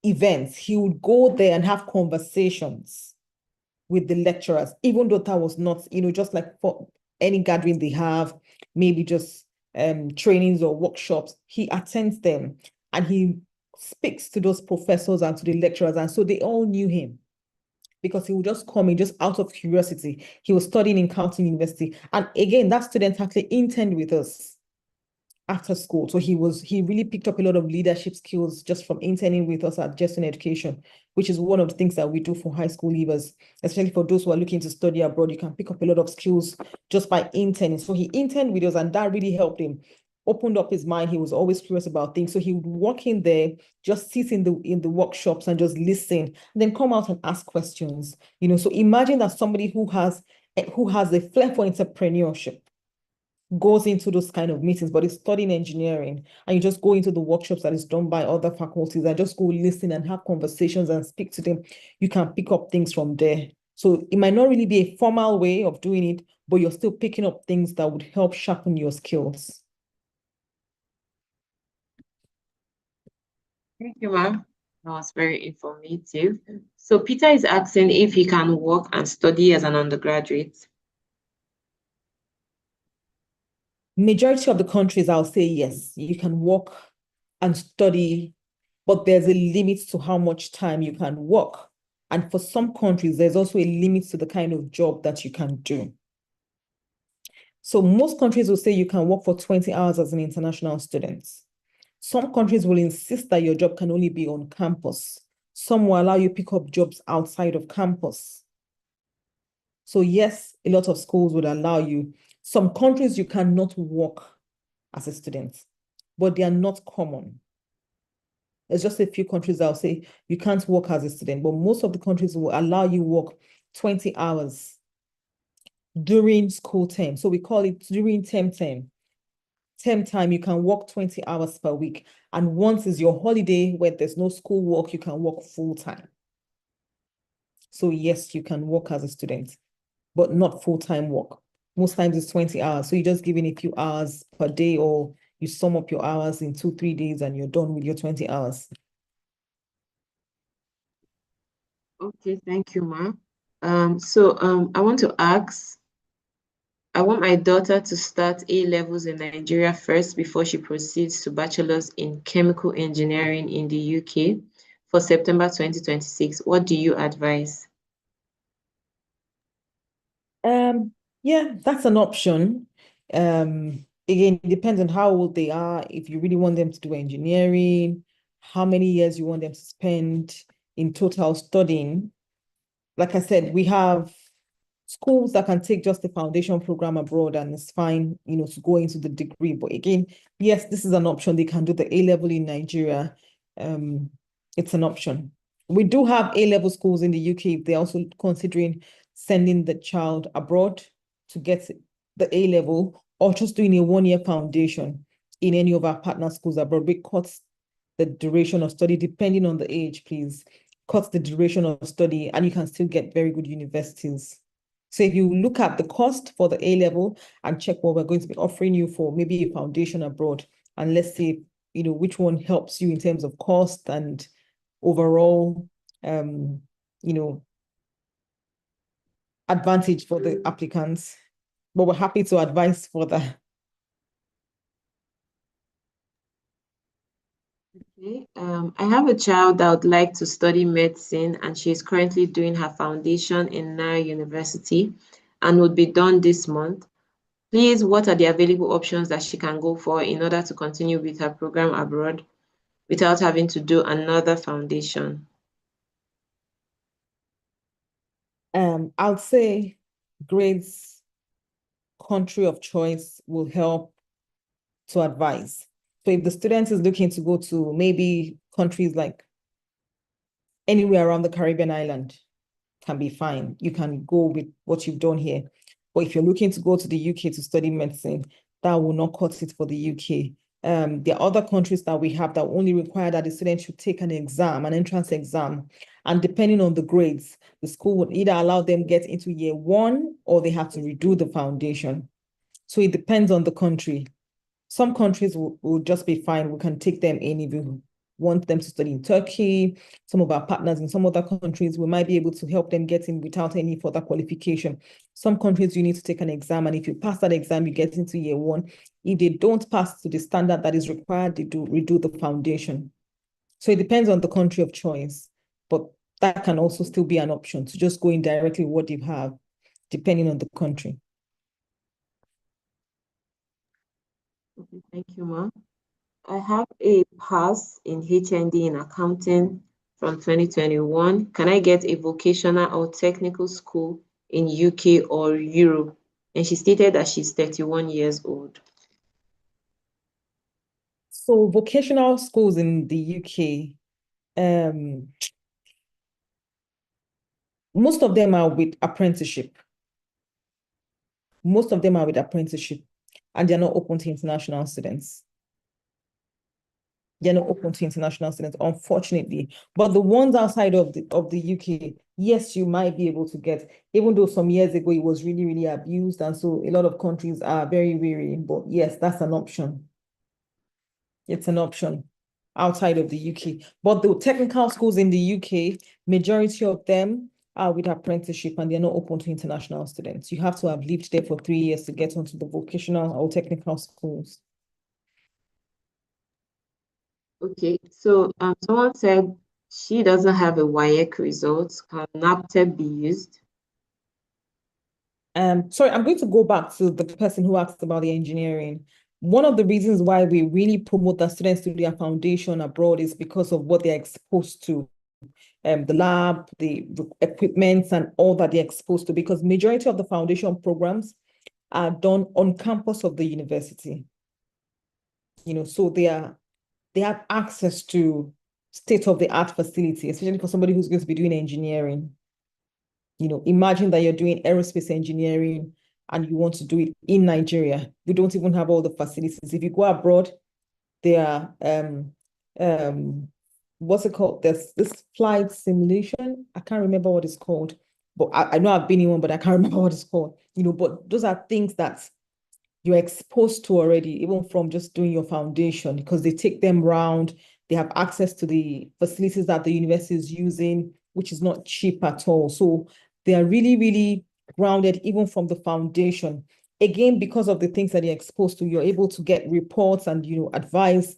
events, he would go there and have conversations with the lecturers, even though that was not, just like for any gathering they have, maybe just trainings or workshops, he attends them and he speaks to those professors and to the lecturers. And so they all knew him, because he would just come in just out of curiosity. He was studying in Carleton University. And again, that student actually interned with us after school. So he really picked up a lot of leadership skills just from interning with us at Just in Education, which is one of the things that we do for high school leavers, especially for those who are looking to study abroad. You can pick up a lot of skills just by interning. So he interned with us, and that really helped him, opened up his mind. He was always curious about things. So he would walk in there, just sit in the workshops and just listen, and then come out and ask questions. So imagine that somebody who has a flair for entrepreneurship goes into those kind of meetings, but is studying engineering, and you just go into the workshops that is done by other faculties and just go listen and have conversations and speak to them. You can pick up things from there. So it might not really be a formal way of doing it, but you're still picking up things that would help sharpen your skills. Thank you, ma'am. That was very informative. So Peter is asking if he can work and study as an undergraduate. Majority of the countries, I'll say yes, you can work and study, but there's a limit to how much time you can work. And for some countries, there's also a limit to the kind of job that you can do. So most countries will say you can work for 20 hours as an international student. Some countries will insist that your job can only be on campus. Some will allow you to pick up jobs outside of campus. So yes, a lot of schools would allow you. Some countries you cannot work as a student, but they are not common. There's just a few countries that will say you can't work as a student, but most of the countries will allow you work 20 hours during school term. So we call it during term time. Term time, you can work 20 hours per week. And once is your holiday where there's no school work, you can work full time. So yes, you can work as a student, but not full-time work. Most times it's 20 hours. So you're just giving a few hours per day, or you sum up your hours in 2-3 days and you're done with your 20 hours. Okay, thank you, ma. I want to ask, I want my daughter to start A-levels in Nigeria first before she proceeds to bachelor's in chemical engineering in the UK for September 2026. What do you advise? Yeah, that's an option. Again, it depends on how old they are. If you really want them to do engineering, how many years you want them to spend in total studying. Like I said, we have schools that can take just the foundation program abroad, and it's fine, to go into the degree. But again, yes, this is an option. They can do the A-level in Nigeria. It's an option. We do have A-level schools in the UK. They're also considering sending the child abroad to get the A-level, or just doing a 1-year foundation in any of our partner schools abroad, we cut the duration of study depending on the age, please. Cut the duration of study and you can still get very good universities. So if you look at the cost for the A level and check what we're going to be offering you for maybe a foundation abroad, and let's see, which one helps you in terms of cost and overall, advantage for the applicants. But we're happy to advise further. Okay. I have a child that would like to study medicine, and she's currently doing her foundation in Nile University and would be done this month. Please, what are the available options that she can go for in order to continue with her program abroad without having to do another foundation? I'll say grades, country of choice will help to advise. So if the student is looking to go to maybe countries like anywhere around the Caribbean island, can be fine. You can go with what you've done here. But if you're looking to go to the UK to study medicine, that will not cut it for the UK. There are other countries that we have that only require that the student should take an exam, an entrance exam. And depending on the grades, the school would either allow them get into year 1 or they have to redo the foundation. So it depends on the country. Some countries will just be fine. We can take them in if you want them to study in Turkey. Some of our partners in some other countries, we might be able to help them get in without any further qualification. Some countries, you need to take an exam, and if you pass that exam, you get into year 1. If they don't pass to the standard that is required, they do redo the foundation. So it depends on the country of choice, but that can also still be an option to just go in directly what you have, depending on the country. Okay, thank you, Ma. I have a pass in HND in accounting from 2021. Can I get a vocational or technical school in UK or Europe? And she stated that she's 31 years old. So vocational schools in the UK, most of them are with apprenticeship. Most of them are with apprenticeship, and they're not open to international students. They're not open to international students, unfortunately. But the ones outside of the UK, yes, you might be able to get, even though some years ago it was really, really abused. And so a lot of countries are very wary. But yes, that's an option. It's an option outside of the UK. But the technical schools in the UK, majority of them are with apprenticeship and they're not open to international students. You have to have lived there for 3 years to get onto the vocational or technical schools. Okay, so someone said she doesn't have a Waec result. Can NAPTEP be used? Sorry, I'm going to go back to the person who asked about the engineering. One of the reasons why we really promote that students do their foundation abroad is because of what they're exposed to. The lab, the equipment, and all that they're exposed to, because majority of the foundation programs are done on campus of the university. So they have access to state-of-the-art facility, especially for somebody who's going to be doing engineering. Imagine that you're doing aerospace engineering and you want to do it in Nigeria. We don't even have all the facilities. If you go abroad, there are what's it called? There's this flight simulation. I can't remember what it's called, but I know I've been in one, but I can't remember what it's called. But those are things that you're exposed to already, even from just doing your foundation, because they take them round. They have access to the facilities that the university is using, which is not cheap at all. So they are really, really grounded even from the foundation. Again, because of the things that you're exposed to, you're able to get reports and advice.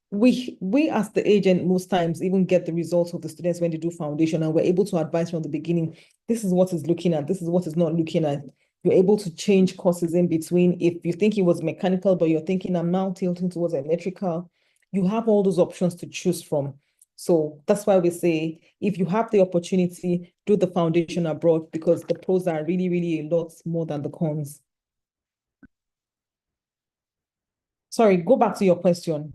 We as the agent most times even get the results of the students when they do foundation, and we're able to advise from the beginning. This is what is looking at. This is what is not looking at. You're able to change courses in between. If you think it was mechanical, but you're thinking I'm now tilting towards electrical, you have all those options to choose from. So that's why we say, if you have the opportunity, do the foundation abroad, because the pros are really, really a lot more than the cons. Sorry, go back to your question.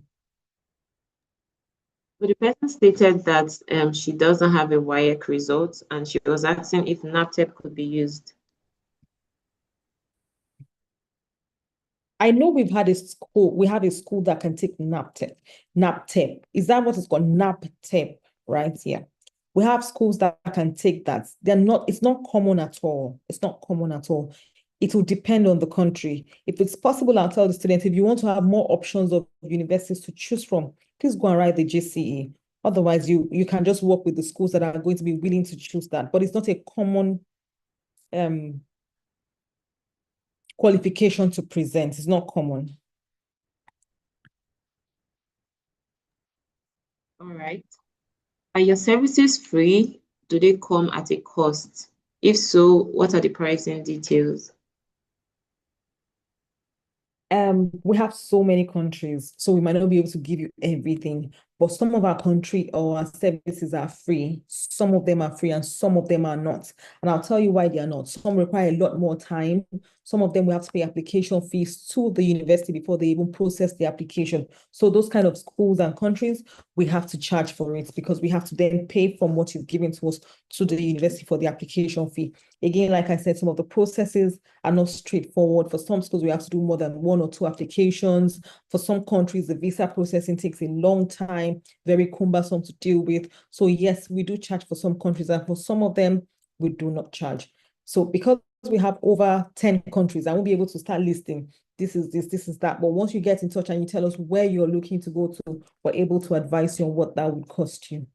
But the person stated that she doesn't have a Waec result, and she was asking if NAPTEP could be used. I know we have a school that can take NAPTEP. NAPTEP. Is that what it's called? NAPTEP, right? Yeah. We have schools that can take that. It's not common at all. It's not common at all. It will depend on the country. If it's possible, I'll tell the students, if you want to have more options of universities to choose from, please go and write the GCE. Otherwise, you can just work with the schools that are going to be willing to choose that. But it's not a common qualification to present. It's not common. All right. Are your services free? Do they come at a cost? If so, what are the pricing details? We have so many countries, so we might not be able to give you everything, but some of our country or our services are free. Some of them are free and some of them are not. And I'll tell you why they are not. Some require a lot more time. Some of them we have to pay application fees to the university before they even process the application. So those kind of schools and countries, we have to charge for it because we have to then pay from what is given to us to the university for the application fee. Again, like I said, some of the processes are not straightforward. For some schools, we have to do more than 1 or 2 applications. For some countries, the visa processing takes a long time, very cumbersome to deal with. So yes, we do charge for some countries, and for some of them, we do not charge. So because we have over 10 countries, I won't be able to start listing this is this, this is that. But once you get in touch and you tell us where you're looking to go to, we're able to advise you on what that would cost you.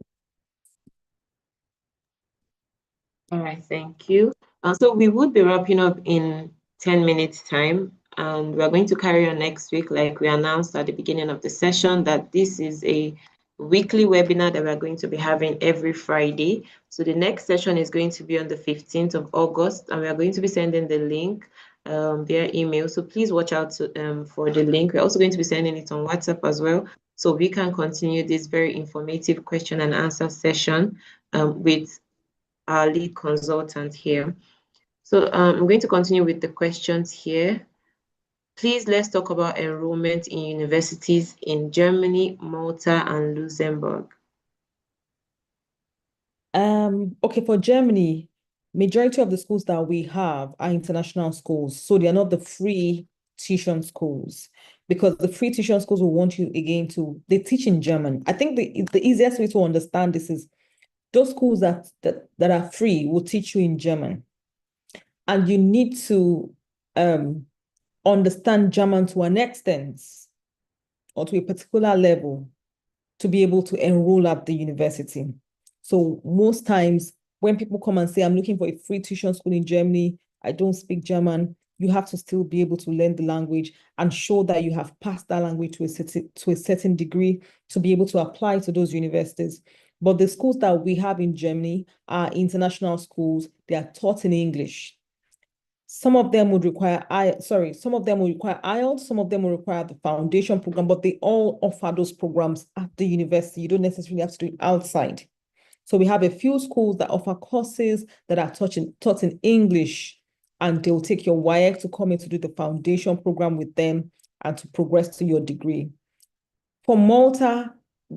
All right, thank you. So we would be wrapping up in 10 minutes time, and we're going to carry on next week, like we announced at the beginning of the session, that this is a weekly webinar that we're going to be having every Friday. So the next session is going to be on the 15th of August, and we are going to be sending the link via email. So please watch out for the link. We're also going to be sending it on WhatsApp as well, so we can continue this very informative question and answer session with our lead consultant here. So I'm going to continue with the questions here. Please, let's talk about enrollment in universities in Germany, Malta, and Luxembourg. Okay, for Germany, majority of the schools that we have are international schools. So they are not the free tuition schools, because the free tuition schools will want you again they teach in German. I think the easiest way to understand this is those schools that are free will teach you in German. And you need to understand German to an extent or to a particular level to be able to enroll at the university. So most times when people come and say, I'm looking for a free tuition school in Germany, I don't speak German, you have to still be able to learn the language and show that you have passed that language to a certain degree to be able to apply to those universities. But the schools that we have in Germany are international schools. They are taught in English. Some of them would require some of them will require IELTS, some of them will require the foundation program, but they all offer those programs at the university. You don't necessarily have to do it outside. So we have a few schools that offer courses that are taught in English, and they'll take your Waec to come in to do the foundation program with them and to progress to your degree. For Malta,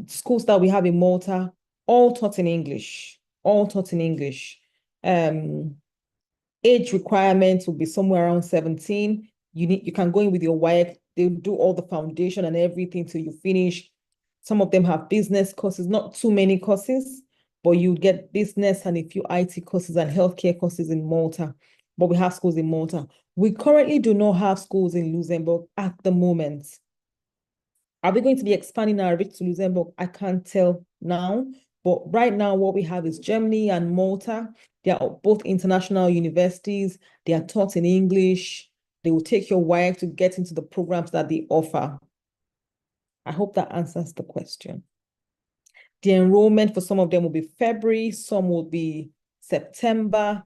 schools that we have in Malta, all taught in English, all taught in English. Age requirements will be somewhere around 17. You can go in with your Waec. They'll do all the foundation and everything till you finish. Some of them have business courses, not too many courses, but you get business and a few IT courses and healthcare courses in Malta. But we have schools in Malta. We currently do not have schools in Luxembourg at the moment. Are we going to be expanding our reach to Luxembourg? I can't tell now. But right now, what we have is Germany and Malta. They are both international universities. They are taught in English. They will take your Waec to get into the programs that they offer. I hope that answers the question. The enrollment for some of them will be February, some will be September.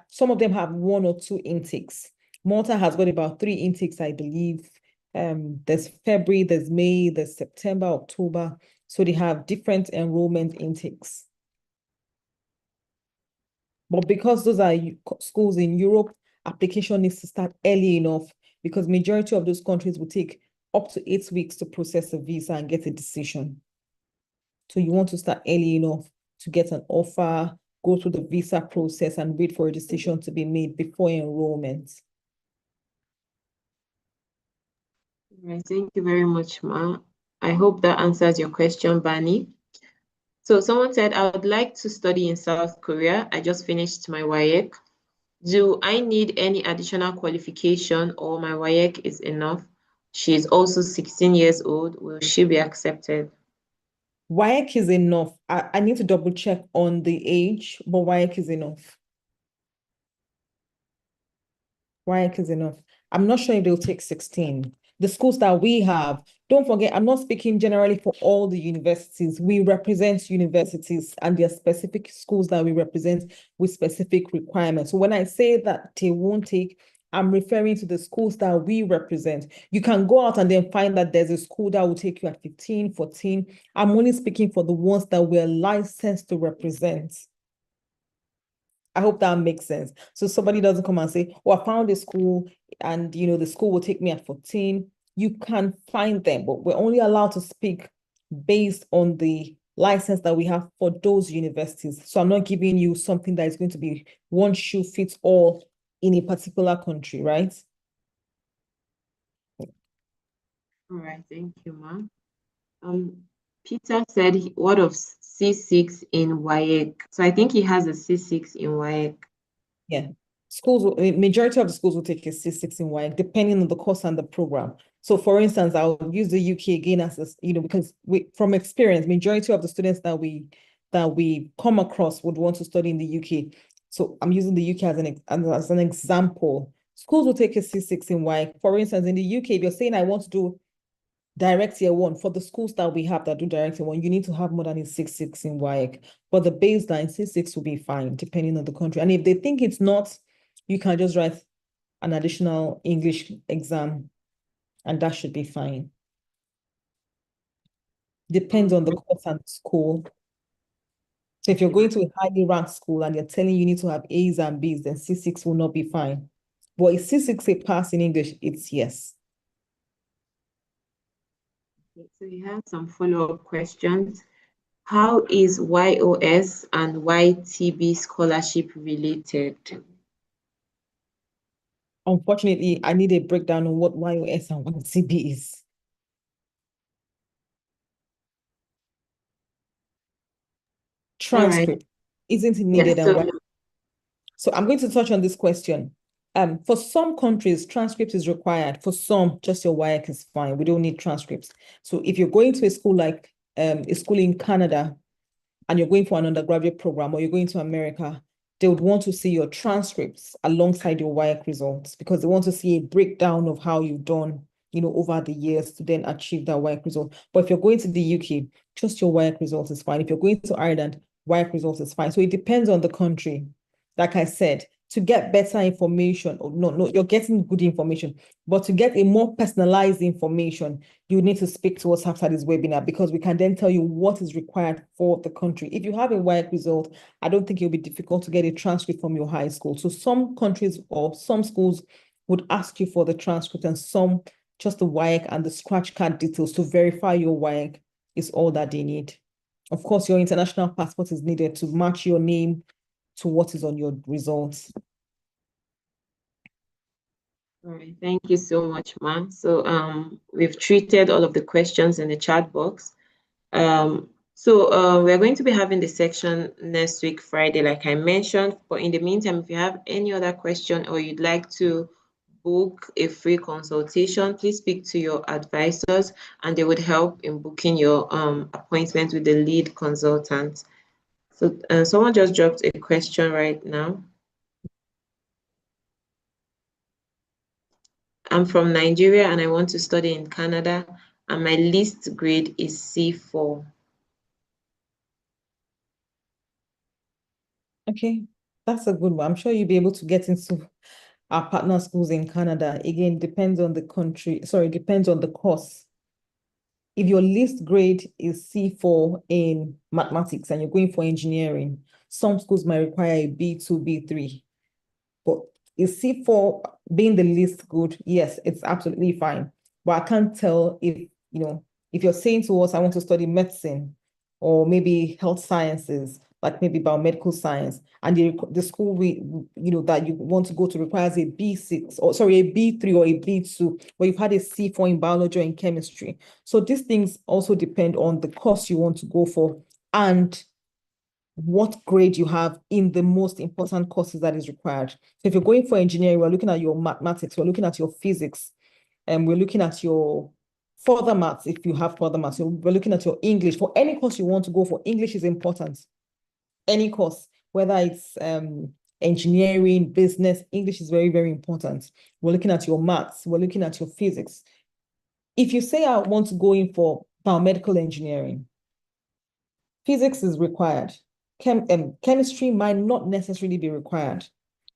Some of them have 1 or 2 intakes. Malta has got about 3 intakes, I believe. There's February, there's May, there's September, October. So they have different enrollment intakes. But because those are schools in Europe, application needs to start early enough, because majority of those countries will take up to 8 weeks to process a visa and get a decision. So you want to start early enough to get an offer, go through the visa process and wait for a decision to be made before enrollment. Right, thank you very much, Ma. I hope that answers your question, Bani. So someone said, I would like to study in South Korea. I just finished my Waec. Do I need any additional qualification or my Waec is enough? She is also 16 years old. Will she be accepted? WAEC is enough. I need to double check on the age, but WAEC is enough. WAEC is enough. I'm not sure if they'll take 16. The schools that we have, don't forget, I'm not speaking generally for all the universities. We represent universities and there are specific schools that we represent with specific requirements. So when I say that they won't take, I'm referring to the schools that we represent. You can go out and then find that there's a school that will take you at 15, 14. I'm only speaking for the ones that we're licensed to represent. I hope that makes sense. So somebody doesn't come and say, oh, I found a school and the school will take me at 14. You can find them, but we're only allowed to speak based on the license that we have for those universities. So I'm not giving you something that is going to be one shoe fits all in a particular country, right? All right, thank you, Ma. Peter said, what of C6 in Waec? So I think he has a C6 in Waec. Yeah. Majority of the schools will take a C6 in WAEC, depending on the course and the program. So for instance, I'll use the UK again as because from experience, majority of the students that we come across would want to study in the UK. So I'm using the UK as an example. Schools will take a C6 in WAEC. For instance, in the UK, if you're saying I want to do direct year one, for the schools that we have that do direct year one, you need to have more than a 6.6 in WAEC. But the baseline 6.6 will be fine, depending on the country. And if they think it's not, you can just write an additional English exam, and that should be fine. Depends on the course and school. So if you're going to a highly ranked school and you're telling you need to have A's and B's, then C6 will not be fine. But is C6 a pass in English? It's yes. So you have some follow-up questions. How is YOS and YTB scholarship related? Unfortunately, I need a breakdown on what YOS and YTB is. Transcript isn't it needed, Yes, and why? So I'm going to touch on this question. For some countries, transcript is required. For some, just your WAEC is fine. We don't need transcripts. So if you're going to a school like a school in Canada and you're going for an undergraduate program or you're going to America, they would want to see your transcripts alongside your WAEC results because they want to see a breakdown of how you've done, over the years to then achieve that WAEC result. But if you're going to the UK, just your WAEC result is fine. If you're going to Ireland, WAEC result is fine. So it depends on the country. Like I said, to get better information, or no, you're getting good information, but to get a more personalized information, you need to speak to us after this webinar because we can then tell you what is required for the country. If you have a WAEC result, I don't think it'll be difficult to get a transcript from your high school. So some countries or some schools would ask you for the transcript and some just the WAEC and the scratch card details to verify your WAEC is all that they need. Of course, your international passport is needed to match your name to what is on your results. All right, thank you so much, Ma. So we've treated all of the questions in the chat box. So we're going to be having the section next week, Friday, like I mentioned. But in the meantime, if you have any other question or you'd like to book a free consultation, please speak to your advisors and they would help in booking your appointment with the lead consultant. So someone just dropped a question right now. I'm from Nigeria and I want to study in Canada and my least grade is C4. Okay, that's a good one. I'm sure you'll be able to get into our partner schools in Canada. Again, depends on the country. Sorry, depends on the course. If your least grade is C4 in mathematics and you're going for engineering, some schools might require a B2, B3. But is C4 being the least good? Yes, it's absolutely fine. But I can't tell if you're saying to us, I want to study medicine or maybe health sciences, like maybe biomedical science, and the school that you want to go to requires a B6 or sorry, a B3 or a B2, but you've had a C4 in biology or in chemistry. So these things also depend on the course you want to go for and what grade you have in the most important courses that is required. So if you're going for engineering, we're looking at your mathematics, we're looking at your physics, and we're looking at your further maths if you have further maths. So we're looking at your English. For any course you want to go for, English is important. Any course, whether it's engineering, business, English is very, very important. We're looking at your maths, we're looking at your physics. If you say I want to go in for biomedical engineering, physics is required. Chemistry might not necessarily be required.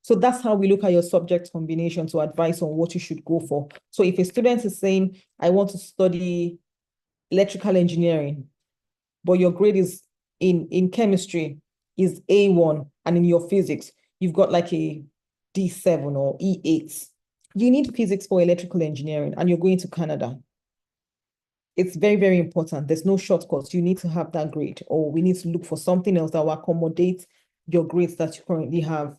So that's how we look at your subject combination to advise on what you should go for. So if a student is saying, I want to study electrical engineering, but your grade is in chemistry is A1, and in your physics, you've got like a D7 or E8. You need physics for electrical engineering, and you're going to Canada. It's very, very important. There's no shortcuts. You need to have that grade, or we need to look for something else that will accommodate your grades that you currently have.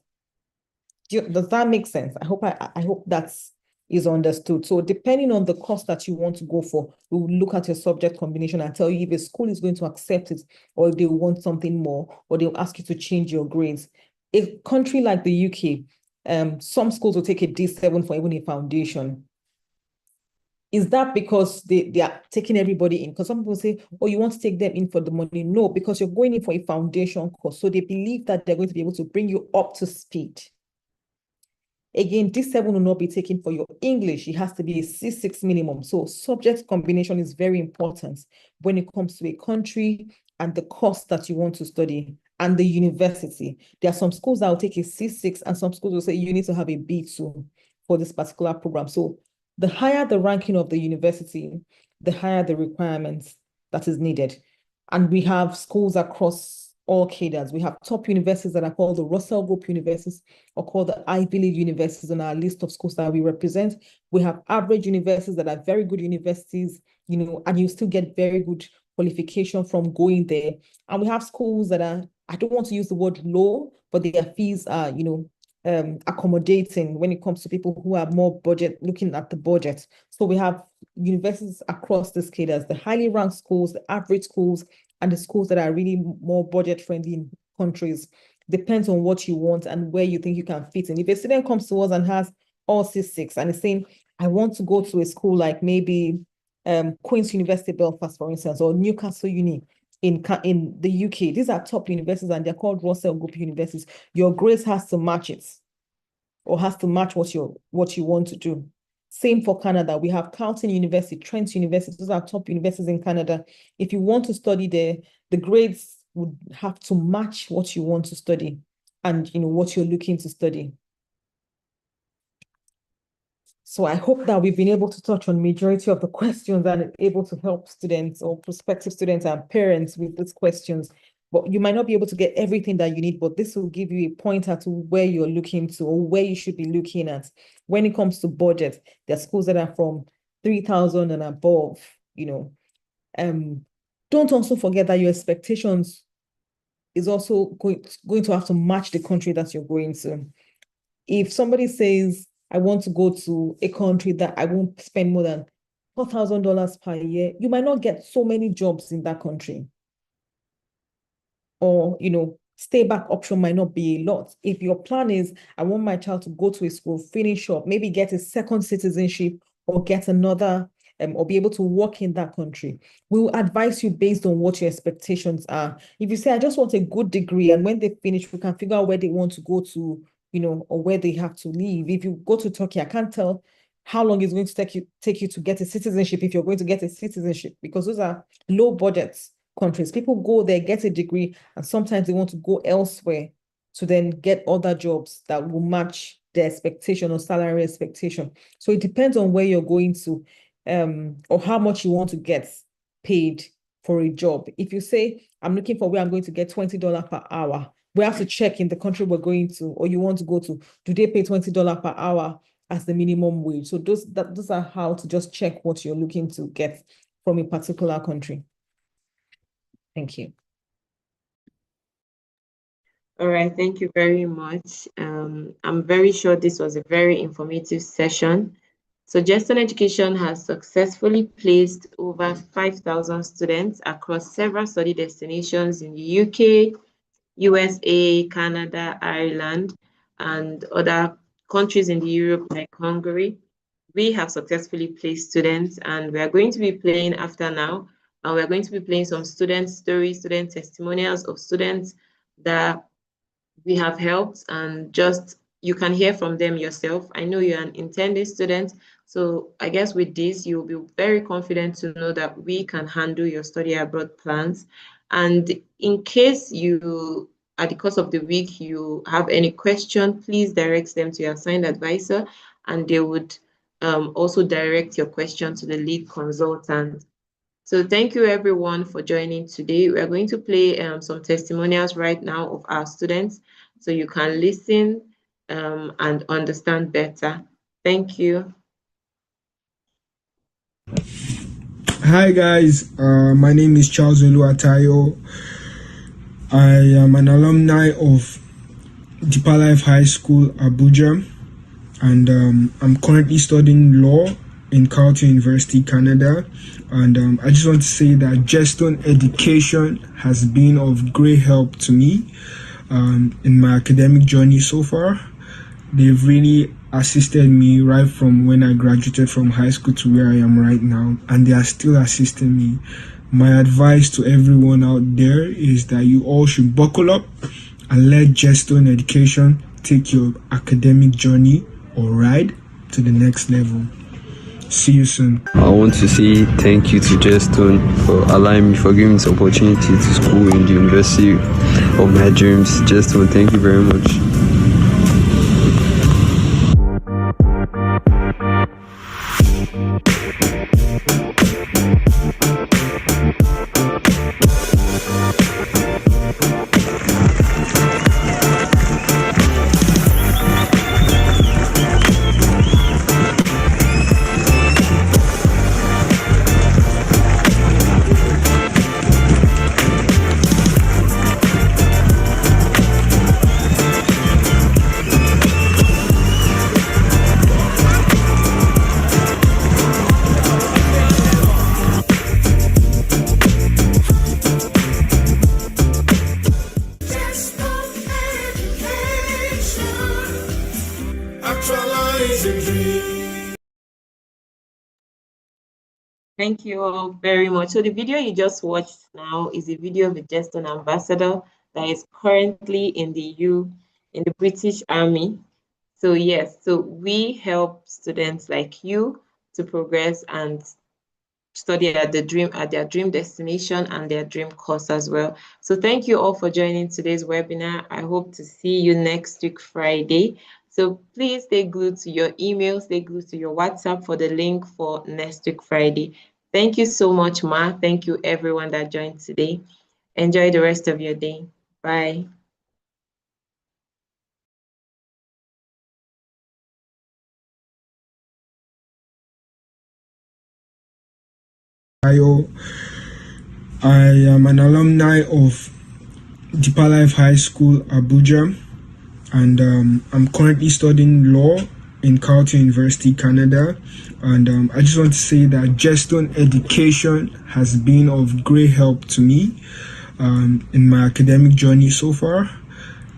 Does that make sense? I hope that's is understood. So depending on the course that you want to go for, we will look at your subject combination and tell you if a school is going to accept it, or if they want something more, or they'll ask you to change your grades. A country like the UK, some schools will take a D7 for even a foundation. Is that because they are taking everybody in? Because some people say, oh, you want to take them in for the money. No, because you're going in for a foundation course. So they believe that they're going to be able to bring you up to speed. Again, D7 will not be taken for your English. It has to be a C6 minimum. So subject combination is very important when it comes to a country and the course that you want to study and the university. There are some schools that will take a C6 and some schools will say you need to have a B2 for this particular program. So the higher the ranking of the university, the higher the requirements that is needed. And we have schools across all cadres. We have top universities that are called the Russell Group universities or called the Ivy League universities on our list of schools that we represent. We have average universities that are very good universities, and you still get very good qualification from going there. And we have schools that are, I don't want to use the word low, but their fees are, accommodating when it comes to people who have more budget, looking at the budget. So we have universities across this cadres, the highly ranked schools, the average schools, and the schools that are really more budget friendly in countries. Depends on what you want and where you think you can fit in. If a student comes to us and has all C6 and is saying, I want to go to a school like maybe Queen's University Belfast, for instance, or Newcastle Uni in the UK, these are top universities and they're called Russell Group universities. Your grades has to match it or has to match what you want to do. Same for Canada. We have Carleton University, Trent University. Those are top universities in Canada. If you want to study there, the grades would have to match what you want to study and what you're looking to study. So I hope that we've been able to touch on majority of the questions and able to help students or prospective students and parents with these questions. But you might not be able to get everything that you need, but this will give you a pointer to where you're looking to or where you should be looking at. When it comes to budget, there are schools that are from 3,000 and above, Don't also forget that your expectations is also going to have to match the country that you're going to. If somebody says, I want to go to a country that I won't spend more than $4,000 per year, you might not get so many jobs in that country. Or, stay back option might not be a lot. If your plan is, I want my child to go to a school, finish up, maybe get a second citizenship or get another, or be able to work in that country, we will advise you based on what your expectations are. If you say, I just want a good degree, and when they finish, we can figure out where they want to go to, or where they have to live. If you go to Turkey, I can't tell how long it's going to take you to get a citizenship if you're going to get a citizenship, because those are low budgets countries. People go there, get a degree, and sometimes they want to go elsewhere to then get other jobs that will match their expectation or salary expectation. So it depends on where you're going to, or how much you want to get paid for a job. If you say, I'm looking for where I'm going to get $20 per hour, we have to check in the country we're going to, or you want to go to, do they pay $20 per hour as the minimum wage? So those are how to just check what you're looking to get from a particular country. Thank you. All right, thank you very much. I'm very sure this was a very informative session. So Justin Education has successfully placed over 5,000 students across several study destinations in the UK, USA, Canada, Ireland, and other countries in Europe like Hungary. We have successfully placed students, and we are going to be playing after now. And we're going to be playing some student stories, student testimonials of students that we have helped, and just you can hear from them yourself. I know you're an intended student, so I guess with this, you'll be very confident to know that we can handle your study abroad plans. And in case you, at the course of the week, you have any question, please direct them to your assigned advisor, and they would also direct your question to the lead consultant. So thank you everyone for joining today. We are going to play some testimonials right now of our students so you can listen and understand better. Thank you. Hi guys, my name is Charles Oluwatayo. I am an alumni of Deeper Life High School, Abuja, and I'm currently studying law in Carleton University, Canada. And I just want to say that Jeston Education has been of great help to me in my academic journey so far. They've really assisted me right from when I graduated from high school to where I am right now, and they are still assisting me. My advice to everyone out there is that you all should buckle up and let Jeston Education take your academic journey or ride to the next level. See you soon. I want to say thank you to Jeston for allowing me, for giving me this opportunity to school in the university of my dreams. Jeston, thank you very much. Actualizing dreams. Thank you all very much. So the video you just watched now is a video of a Jeston ambassador that is currently in the British Army. So yes, so we help students like you to progress and study at their dream destination and their dream course as well. So thank you all for joining today's webinar. I hope to see you next week, Friday. So please stay glued to your emails, stay glued to your WhatsApp for the link for next week, Friday. Thank you so much, Ma. Thank you everyone that joined today. Enjoy the rest of your day. Bye. I am an alumni of Deeper Life High School, Abuja, and I'm currently studying law in Carleton University, Canada. And I just want to say that Jeston Education has been of great help to me in my academic journey so far.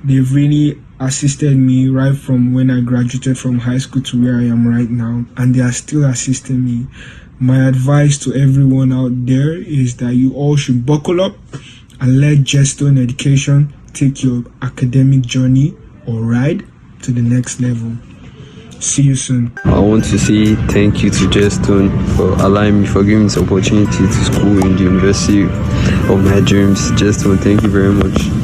They've really assisted me right from when I graduated from high school to where I am right now, and they are still assisting me. My advice to everyone out there is that you all should buckle up and let Jeston Education take your academic journey or ride to the next level. See you soon. I want to say thank you to Jeston for allowing me, for giving me this opportunity to school in the university of my dreams. Jeston, thank you very much.